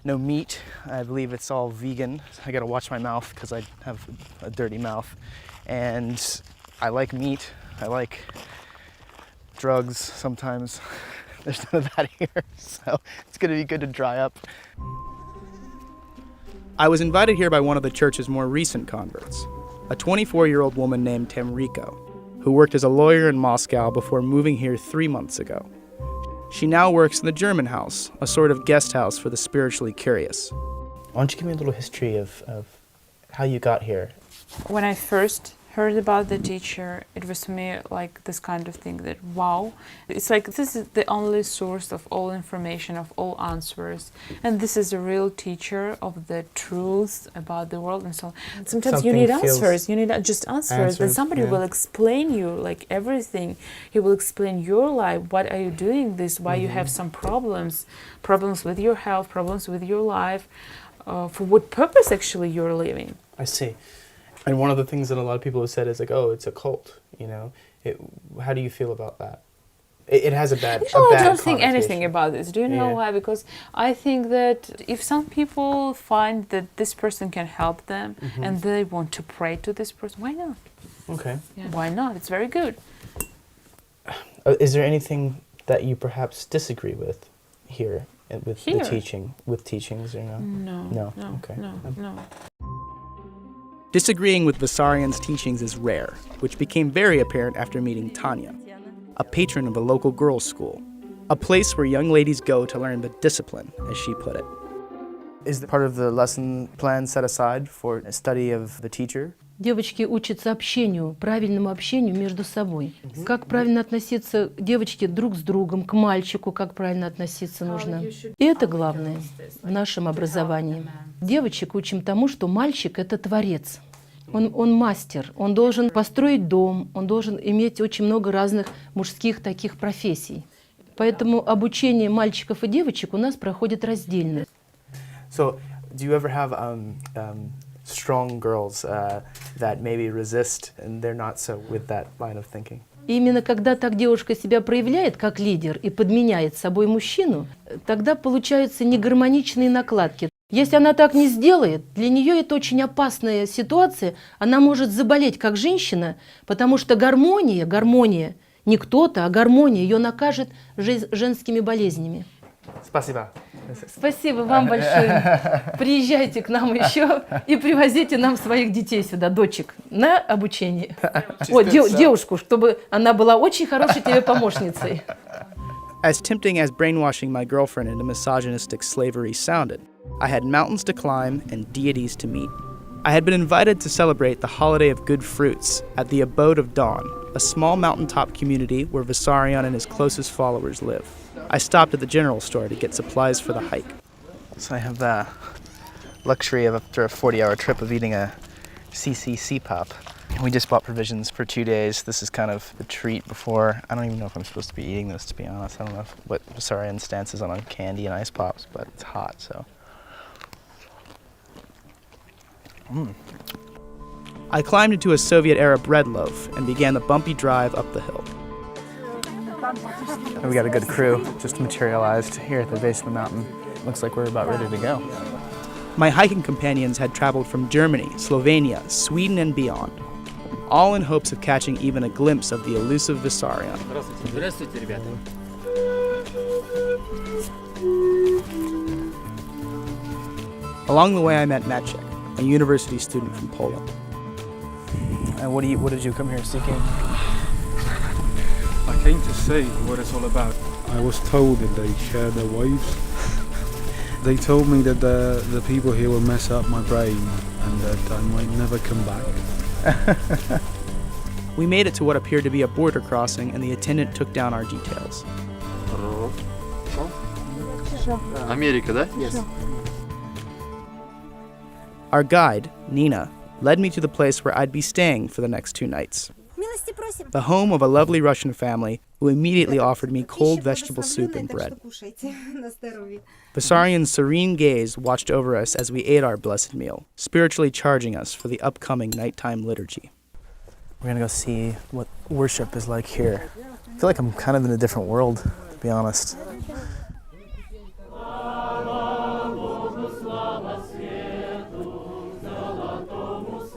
no meat. I believe it's all vegan. I gotta watch my mouth because I have a dirty mouth. And I like meat. I like drugs sometimes. There's none of that here, so it's gonna be good to dry up. I was invited here by one of the church's more recent converts, a 24-year-old woman named Temriko, who worked as a lawyer in Moscow before moving here 3 months ago. She now works in the German House, a sort of guest house for the spiritually curious. Why don't you give me a little history of how you got here? When I first heard about the teacher, it was for me like this kind of thing that, wow, it's like this is the only source of all information, of all answers, and this is a real teacher of the truth about the world and so on. Sometimes you need answers, you need just answers, and somebody will explain you like everything. He will explain your life, what are you doing this, why you have some problems with your health, problems with your life, for what purpose actually you're living. I see. And one of the things that a lot of people have said is like, oh, it's a cult, you know. How do you feel about that? It has a bad I don't think anything about this. Do you know why? Because I think that if some people find that this person can help them and they want to pray to this person, why not? Okay. Yeah. Why not? It's very good. Is there anything that you perhaps disagree with here with the teaching, with teachings, or no? No. Okay. No. Disagreeing with Vissarion's teachings is rare, which became very apparent after meeting Tanya, a patron of a local girls' school, a place where young ladies go to learn the discipline, as she put it. Is that part of the lesson plan set aside for a study of the teacher? Девочки учатся общению, правильному общению между собой. Как правильно относиться девочки друг с другом, к мальчику, как правильно относиться нужно. И это главное в нашем образовании. Девочек учим тому, что мальчик — это творец. Он мастер, он должен построить дом, он должен иметь очень много разных мужских таких профессий. Поэтому обучение мальчиков и девочек у нас проходит раздельно. So, do you ever have strong girls that maybe resist and they're not so with that line of thinking? И именно когда так девушка себя проявляет как лидер и подменяет собой мужчину, тогда получаются негармоничные накладки. Если она так не сделает, для нее это очень опасная ситуация. Она может заболеть как женщина, потому что гармония, не кто-то, а гармония ее накажет женскими болезнями. Спасибо. Спасибо вам большое. Приезжайте к нам еще и привозите нам своих детей сюда, дочек, на обучение. Девушку, чтобы она была очень хорошей тебе помощницей. As tempting as brainwashing my girlfriend into misogynistic slavery sounded, I had mountains to climb and deities to meet. I had been invited to celebrate the holiday of good fruits at the Abode of Dawn, a small mountaintop community where Vissarion and his closest followers live. I stopped at the general store to get supplies for the hike. So I have the luxury of, after a 40-hour trip, of eating a CCC pop. We just bought provisions for 2 days. This is kind of the treat before. I don't even know if I'm supposed to be eating this, to be honest. I don't know what Vissarion's stance is on candy and ice pops, but it's hot, so. I climbed into a Soviet-era bread loaf and began the bumpy drive up the hill. And we got a good crew just materialized here at the base of the mountain. Looks like we're about ready to go. My hiking companions had traveled from Germany, Slovenia, Sweden, and beyond, all in hopes of catching even a glimpse of the elusive Vissarion. Along the way, I met Maciek, a university student from Poland. And what did you come here seeking? I came to see what it's all about. I was told that they share their wives. They told me that the people here will mess up my brain and that I might never come back. We made it to what appeared to be a border crossing, and the attendant took down our details. America, да? Yes. Our guide, Nina, led me to the place where I'd be staying for the next 2 nights. The home of a lovely Russian family who immediately offered me cold vegetable soup and bread. Vissarion's serene gaze watched over us as we ate our blessed meal, spiritually charging us for the upcoming nighttime liturgy. We're gonna go see what worship is like here. I feel like I'm kind of in a different world, to be honest.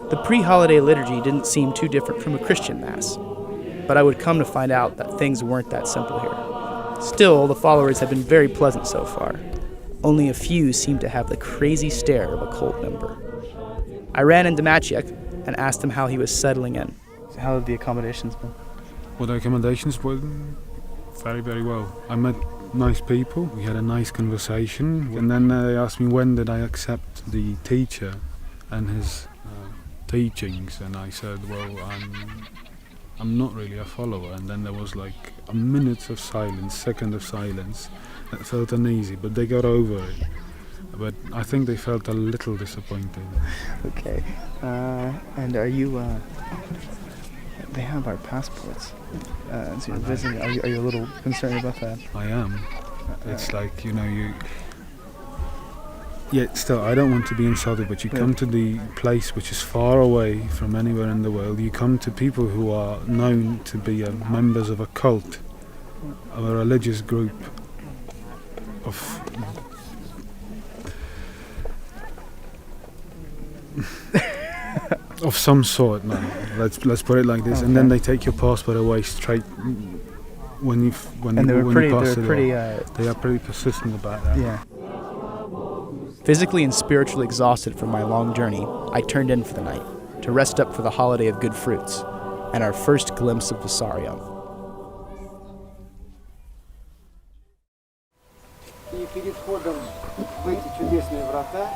The pre-holiday liturgy didn't seem too different from a Christian mass, but I would come to find out that things weren't that simple here. Still, the followers have been very pleasant so far. Only a few seem to have the crazy stare of a cult member. I ran into Maciek and asked him how he was settling in. How have the accommodations been? Well, the accommodations were very, very well. I met nice people, we had a nice conversation, and then they asked me when did I accept the teacher and his teachings, and I said, well, I'm not really a follower. And then there was like a minute of silence, second of silence. That felt uneasy, but they got over it. But I think they felt a little disappointed. Okay. And are you, they have our passports. So you're visiting, are you a little concerned about that? I am. It's like, yeah, still, I don't want to be insulted, but you come to the place which is far away from anywhere in the world. You come to people who are known to be members of a cult, of a religious group, of of some sort. No, let's put it like this. Okay. And then they take your passport away straight when you pass it. They are pretty persistent about that. Yeah. Physically and spiritually exhausted from my long journey, I turned in for the night to rest up for the holiday of good fruits and our first glimpse of Vissarion. И перед входом в эти чудесные врата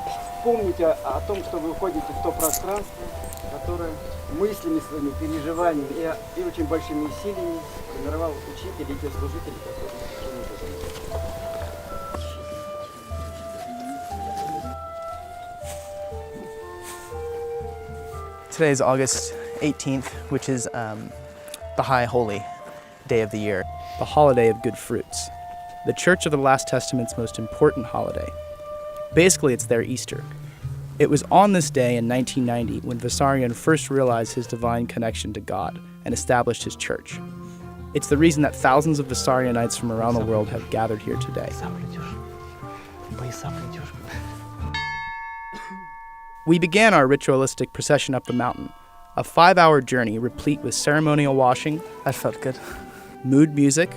помните о том, что вы входите в то пространство, которое мыслями своими, переживаниями и очень большими усилиями формировал учитель и те служители, которые Today is August 18th, which is the High Holy Day of the year, the holiday of good fruits, the Church of the Last Testament's most important holiday. Basically, it's their Easter. It was on this day in 1990 when Vissarion first realized his divine connection to God and established his church. It's the reason that thousands of Vissarionites from around the world have gathered here today. We began our ritualistic procession up the mountain, a 5-hour journey replete with ceremonial washing. That felt good. Mood music,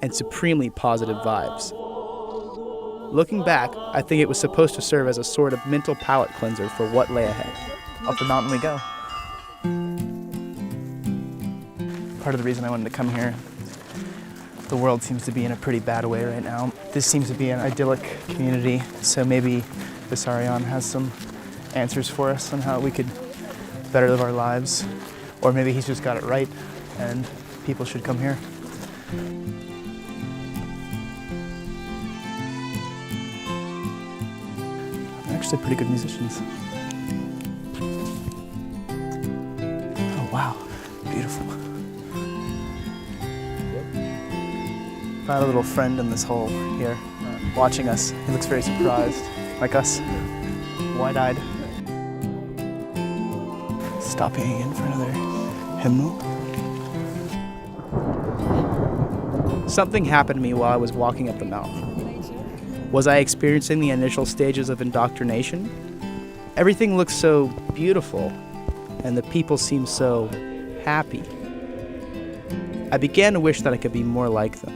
and supremely positive vibes. Looking back, I think it was supposed to serve as a sort of mental palate cleanser for what lay ahead. Up the mountain we go. Part of the reason I wanted to come here, the world seems to be in a pretty bad way right now. This seems to be an idyllic community, so maybe Vissarion has some answers for us on how we could better live our lives. Or maybe he's just got it right and people should come here. They're actually pretty good musicians. Oh wow, beautiful. Found a little friend in this hole here, watching us. He looks very surprised, like us, wide-eyed. Stopping again for another hymnal. Something happened to me while I was walking up the mountain. Was I experiencing the initial stages of indoctrination? Everything looked so beautiful, and the people seemed so happy. I began to wish that I could be more like them.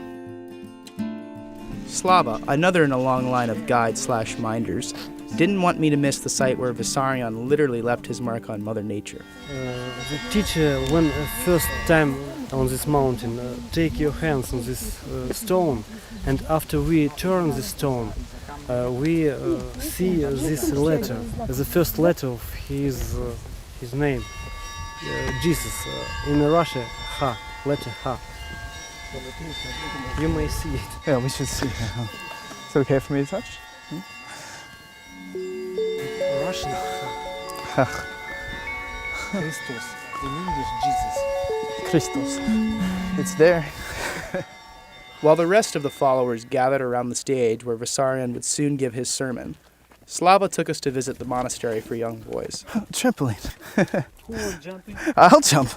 Slava, another in a long line of guides/minders, didn't want me to miss the site where Vissarion literally left his mark on Mother Nature. The teacher, when first time on this mountain, take your hands on this stone, and after we turn the stone, we see this letter, the first letter of his name, Jesus. In Russia, Ha, letter Ha. You may see it. Yeah, we should see it. Is it okay for me to touch? Russian Ha. Christos. In English, Jesus. Christos. It's there. While the rest of the followers gathered around the stage where Vissarion would soon give his sermon, Slava took us to visit the monastery for young boys. Trampoline. Jumping? I'll jump.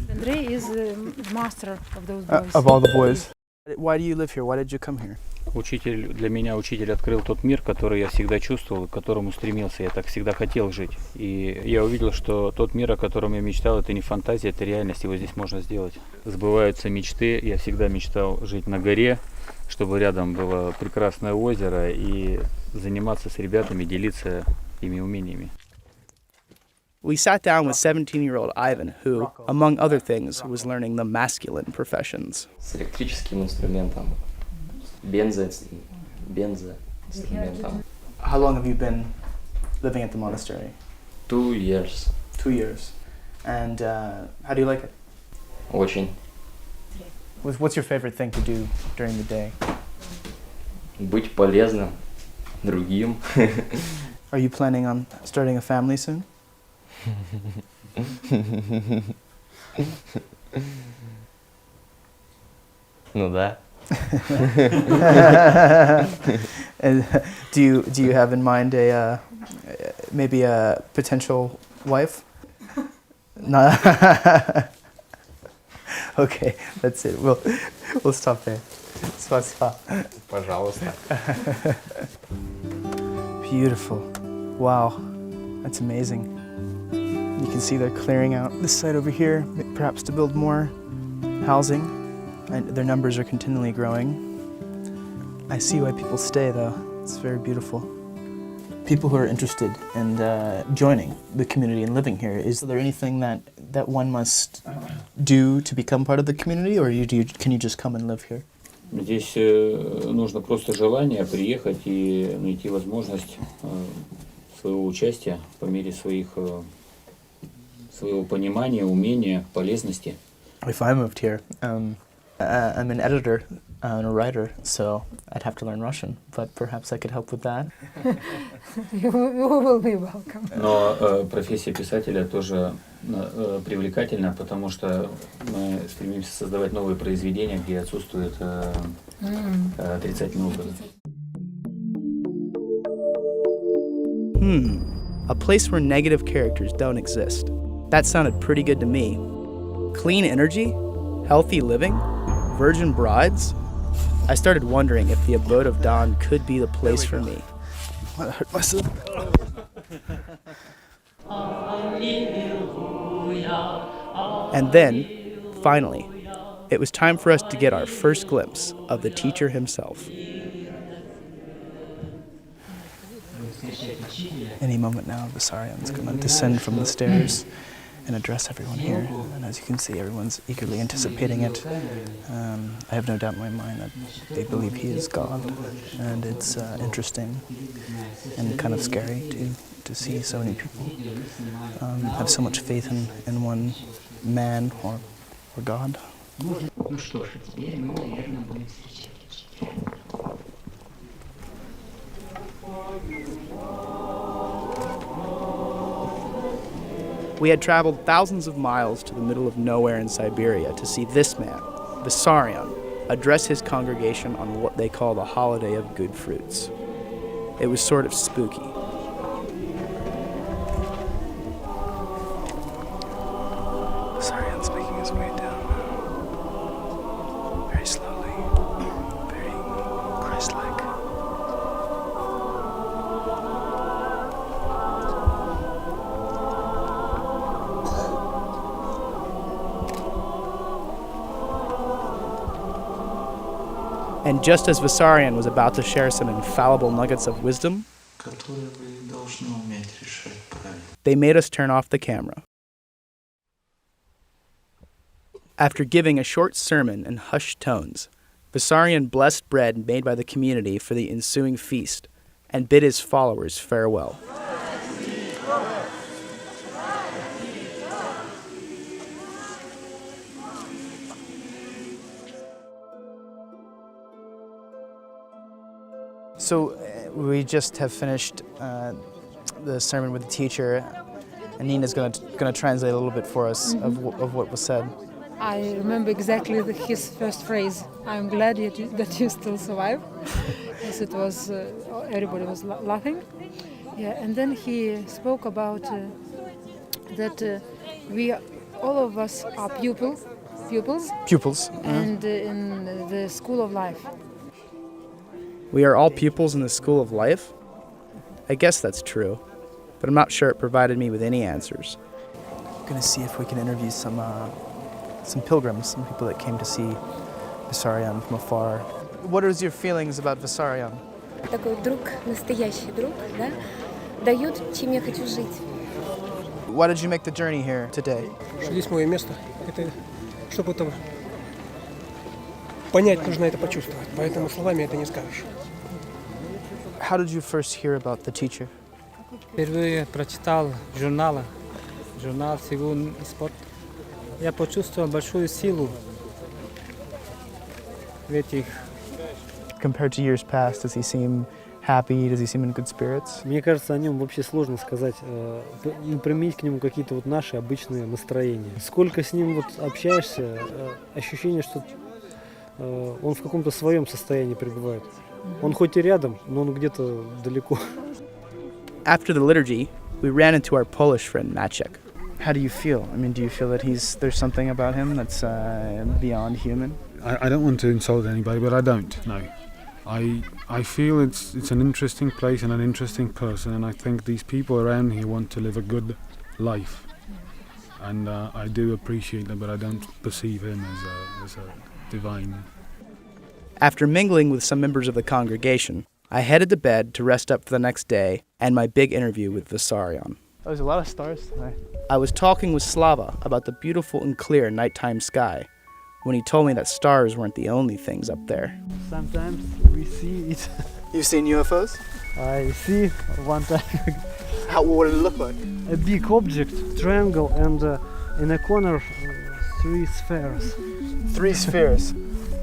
Andrei is the master of those boys. Of all the boys. Why do you live here? Why did you come here? Для меня учитель открыл тот мир, который я всегда чувствовал, к которому стремился, я так всегда хотел жить. И я увидел, что тот мир, о котором я мечтал, это не фантазия, это реальность, его здесь можно сделать. Сбываются мечты, я всегда мечтал жить на горе, чтобы рядом было прекрасное озеро и заниматься с ребятами, делиться ими умениями. We sat down with 17-year-old Ivan, who, among other things, was learning the masculine professions. С электрическим инструментом, бензоинструментом. How long have you been living at the monastery? 2 years. 2 years. And how do you like it? Очень. What's your favorite thing to do during the day? Быть полезным другим. Are you planning on starting a family soon? Ну да. And do you have in mind maybe a potential wife? No. Okay, that's it. We'll stop there. Спасибо. Пожалуйста. Beautiful. Wow, that's amazing. You can see they're clearing out this site over here, perhaps to build more housing. And their numbers are continually growing. I see why people stay, though. It's very beautiful. People who are interested in joining the community and living here, is there anything that one must do to become part of the community, or can you just come and live here? Здесь нужно просто желание приехать и найти возможность своего участия по мере своего понимания, умения, полезности. If I moved here, I'm an editor and a writer, so I'd have to learn Russian, but perhaps I could help with that. You will be welcome. Но профессия писателя тоже привлекательна, потому что мы стремимся создавать новые произведения, где отсутствует отрицательный опыт. A place where negative characters don't exist. That sounded pretty good to me. Clean energy? Healthy living? Virgin brides? I started wondering if the abode of Don could be the place for me. I hurt myself. And then, finally, it was time for us to get our first glimpse of the teacher himself. Any moment now, Vissarion's going to descend from the stairs and address everyone here. And as you can see, everyone's eagerly anticipating it. I have no doubt in my mind that they believe he is God, and it's interesting and kind of scary to see so many people have so much faith in one man or God. We had traveled thousands of miles to the middle of nowhere in Siberia to see this man, Vissarion, address his congregation on what they call the holiday of good fruits. It was sort of spooky. Vissarion's making his way down now. Very slowly, very Christ-like. And just as Vissarion was about to share some infallible nuggets of wisdom, they made us turn off the camera. After giving a short sermon in hushed tones, Vissarion blessed bread made by the community for the ensuing feast and bid his followers farewell. So we just have finished the sermon with the teacher, and Nina's going to translate a little bit for us of what was said. I remember exactly his first phrase. I'm glad that you still survive. Yes, it was. Everybody was laughing. Yeah, and then he spoke about that we, all of us, are pupils. And in the school of life. We are all pupils in the school of life? I guess that's true, but I'm not sure it provided me with any answers. I'm going to see if we can interview some pilgrims, some people that came to see Vissarion from afar. What is your feelings about Vissarion? Такой друг, настоящий друг, да, дает, чем я хочу жить. Why did you make the journey here today? Здесь мое место. Это, чтобы это понять, нужно это почувствовать. Поэтому словами это не скажешь. How did you first hear about the teacher? Впервые прочитал журнал «Сигун и спорт». Я почувствовал большую силу в этих. Compared to years past, does he seem happy? Does he seem in good spirits? Мне кажется, о нем вообще сложно сказать, применить к нему какие-то вот наши обычные настроения. Сколько с ним вот общаешься, ощущение, что он в каком-то своем состоянии пребывает. Он хоть и рядом, но он где-то далеко. After the liturgy, we ran into our Polish friend Maciek. How do you feel? I mean, do you feel that there's something about him that's beyond human? I don't want to insult anybody, but I don't, no. I feel it's an interesting place and an interesting person, and I think these people around here want to live a good life. And I do appreciate that, but I don't perceive him as a divine. After mingling with some members of the congregation, I headed to bed to rest up for the next day and my big interview with Vissarion. There's a lot of stars tonight. I was talking with Slava about the beautiful and clear nighttime sky when he told me that stars weren't the only things up there. Sometimes we see it. You've seen UFOs? I see one time. What did it look like? A big object, triangle, and in a corner, 3 spheres. 3 spheres.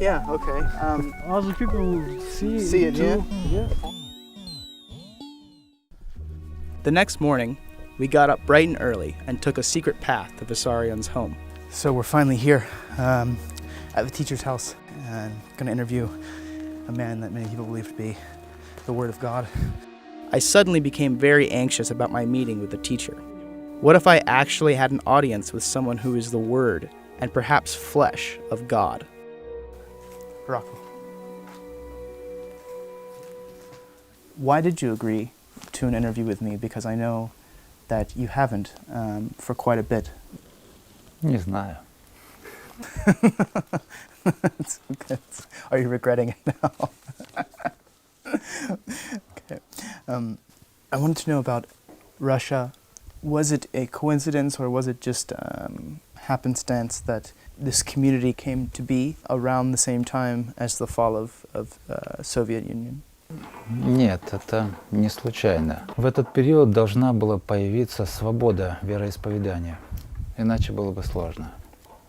Yeah, okay. Other people see it too. Yeah? The next morning, we got up bright and early and took a secret path to Vissarion's home. So we're finally here at the teacher's house and going to interview a man that many people believe to be the Word of God. I suddenly became very anxious about my meeting with the teacher. What if I actually had an audience with someone who is the Word and perhaps flesh of God? Rocco. Why did you agree to an interview with me? Because I know that you haven't for quite a bit. Не знаю. Are you regretting it now? Okay. I wanted to know about Russia Was it a coincidence, or was it just happenstance that this community came to be around the same time as the fall of Soviet Union? Нет, это не случайно. В этот период должна была появиться свобода вероисповедания, иначе было бы сложно.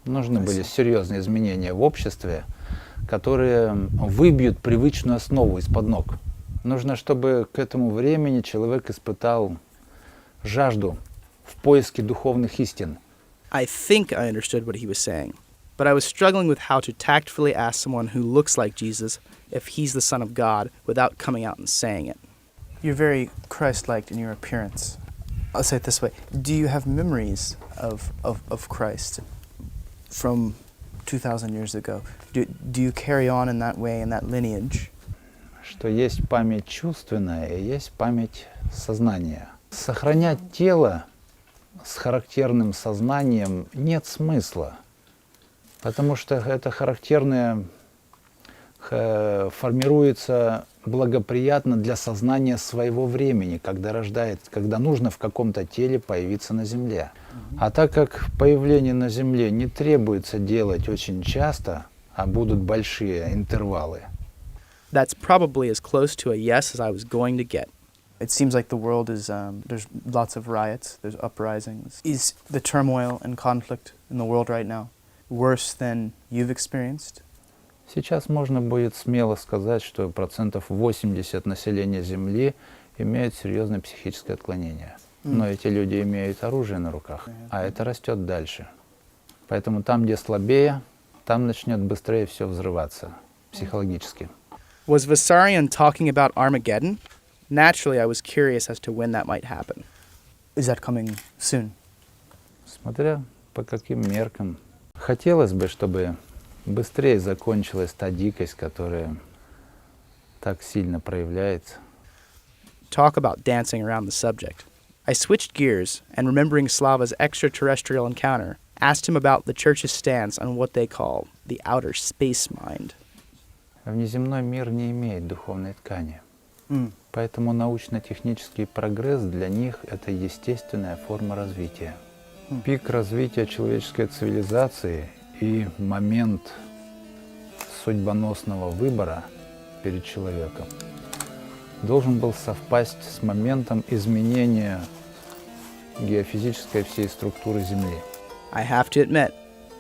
Нужны были серьезные изменения в обществе, которые выбьют привычную основу из-под ног. Нужно, чтобы к этому времени человек испытал жажду в поиске духовных истин. I think I understood what he was saying, but I was struggling with how to tactfully ask someone who looks like Jesus if he's the Son of God without coming out and saying it. You're very Christ-like in your appearance. I'll say it this way. Do you have memories of Christ from 2,000 years ago? Do you carry on in that way, in that lineage? Что есть память чувственная и есть память сознания. Сохранять тело с характерным сознанием нет смысла, потому что это характерное формируется благоприятно для сознания своего времени, когда нужно в каком-то теле появиться на Земле. А так как появление на Земле не требуется делать очень часто, а будут большие интервалы. That's probably as close to a yes as I was going to get. It seems like the world is, there's lots of riots, there's uprisings. Is the turmoil and conflict in the world right now worse than you've experienced? Сейчас можно будет смело сказать, что 80% населения Земли имеют серьезное психическое отклонение. Но эти люди имеют оружие на руках, а это растет дальше. Поэтому там, где слабее, там начнет быстрее все взрываться психологически. Was Vissarion talking about Armageddon? Naturally, I was curious as to when that might happen. Is that coming soon? Смотря по каким меркам. Хотелось бы, чтобы быстрее закончилась та дикость, которая так сильно проявляется. Talk about dancing around the subject. I switched gears and, remembering Slava's extraterrestrial encounter, asked him about the church's stance on what they call the outer space mind. Внеземной мир не имеет духовной ткани. Поэтому научно-технический прогресс для них – это естественная форма развития. Пик развития человеческой цивилизации и момент судьбоносного выбора перед человеком должен был совпасть с моментом изменения геофизической всей структуры Земли. I have to admit,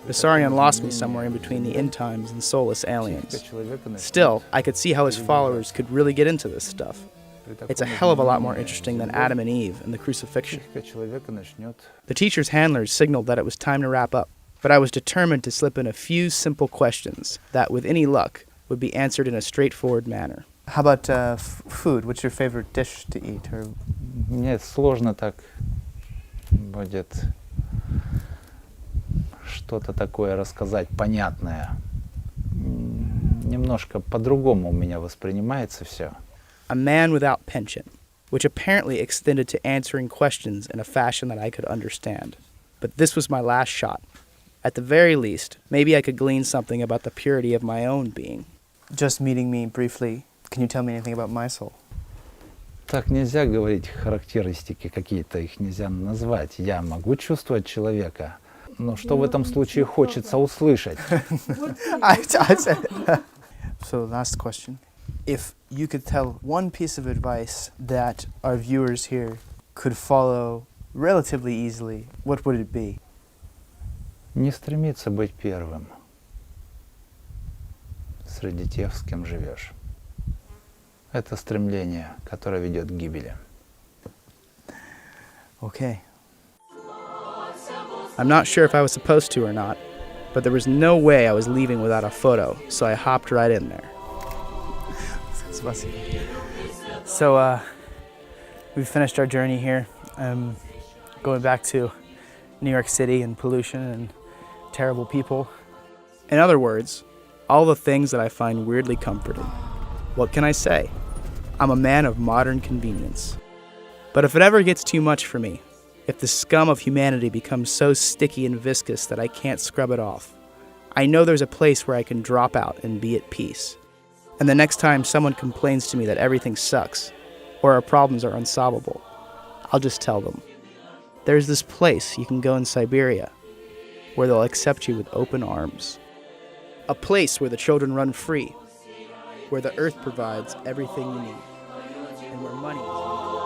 Vissarion lost me somewhere in between the end times and soulless aliens. Still, I could see how his followers could really get into this stuff. It's a hell of a lot more interesting than Adam and Eve and the crucifixion. The teacher's handlers signaled that it was time to wrap up, but I was determined to slip in a few simple questions that, with any luck, would be answered in a straightforward manner. How about food? What's your favorite dish to eat? Or... Мне сложно так будет что-то такое рассказать понятное. Немножко по-другому у меня воспринимается все. A man without penchant, which apparently extended to answering questions in a fashion that I could understand. But this was my last shot. At the very least, maybe I could glean something about the purity of my own being. Just meeting me briefly, can you tell me anything about my soul? Так нельзя говорить, характеристики какие-то, их нельзя назвать. Я могу чувствовать человека, но что в этом случае хочется услышать? So, last question. If you could tell one piece of advice that our viewers here could follow relatively easily, what would it be? Не стремиться быть первым среди тех, с кем живешь. Это стремление, которое ведет к гибели. Okay. I'm not sure if I was supposed to or not, but there was no way I was leaving without a photo, so I hopped right in there. So, we finished our journey here, going back to New York City and pollution and terrible people. In other words, all the things that I find weirdly comforting. What can I say? I'm a man of modern convenience. But if it ever gets too much for me, if the scum of humanity becomes so sticky and viscous that I can't scrub it off, I know there's a place where I can drop out and be at peace. And the next time someone complains to me that everything sucks, or our problems are unsolvable, I'll just tell them, There's this place you can go in Siberia where they'll accept you with open arms. A place where the children run free, where the earth provides everything you need, and where money is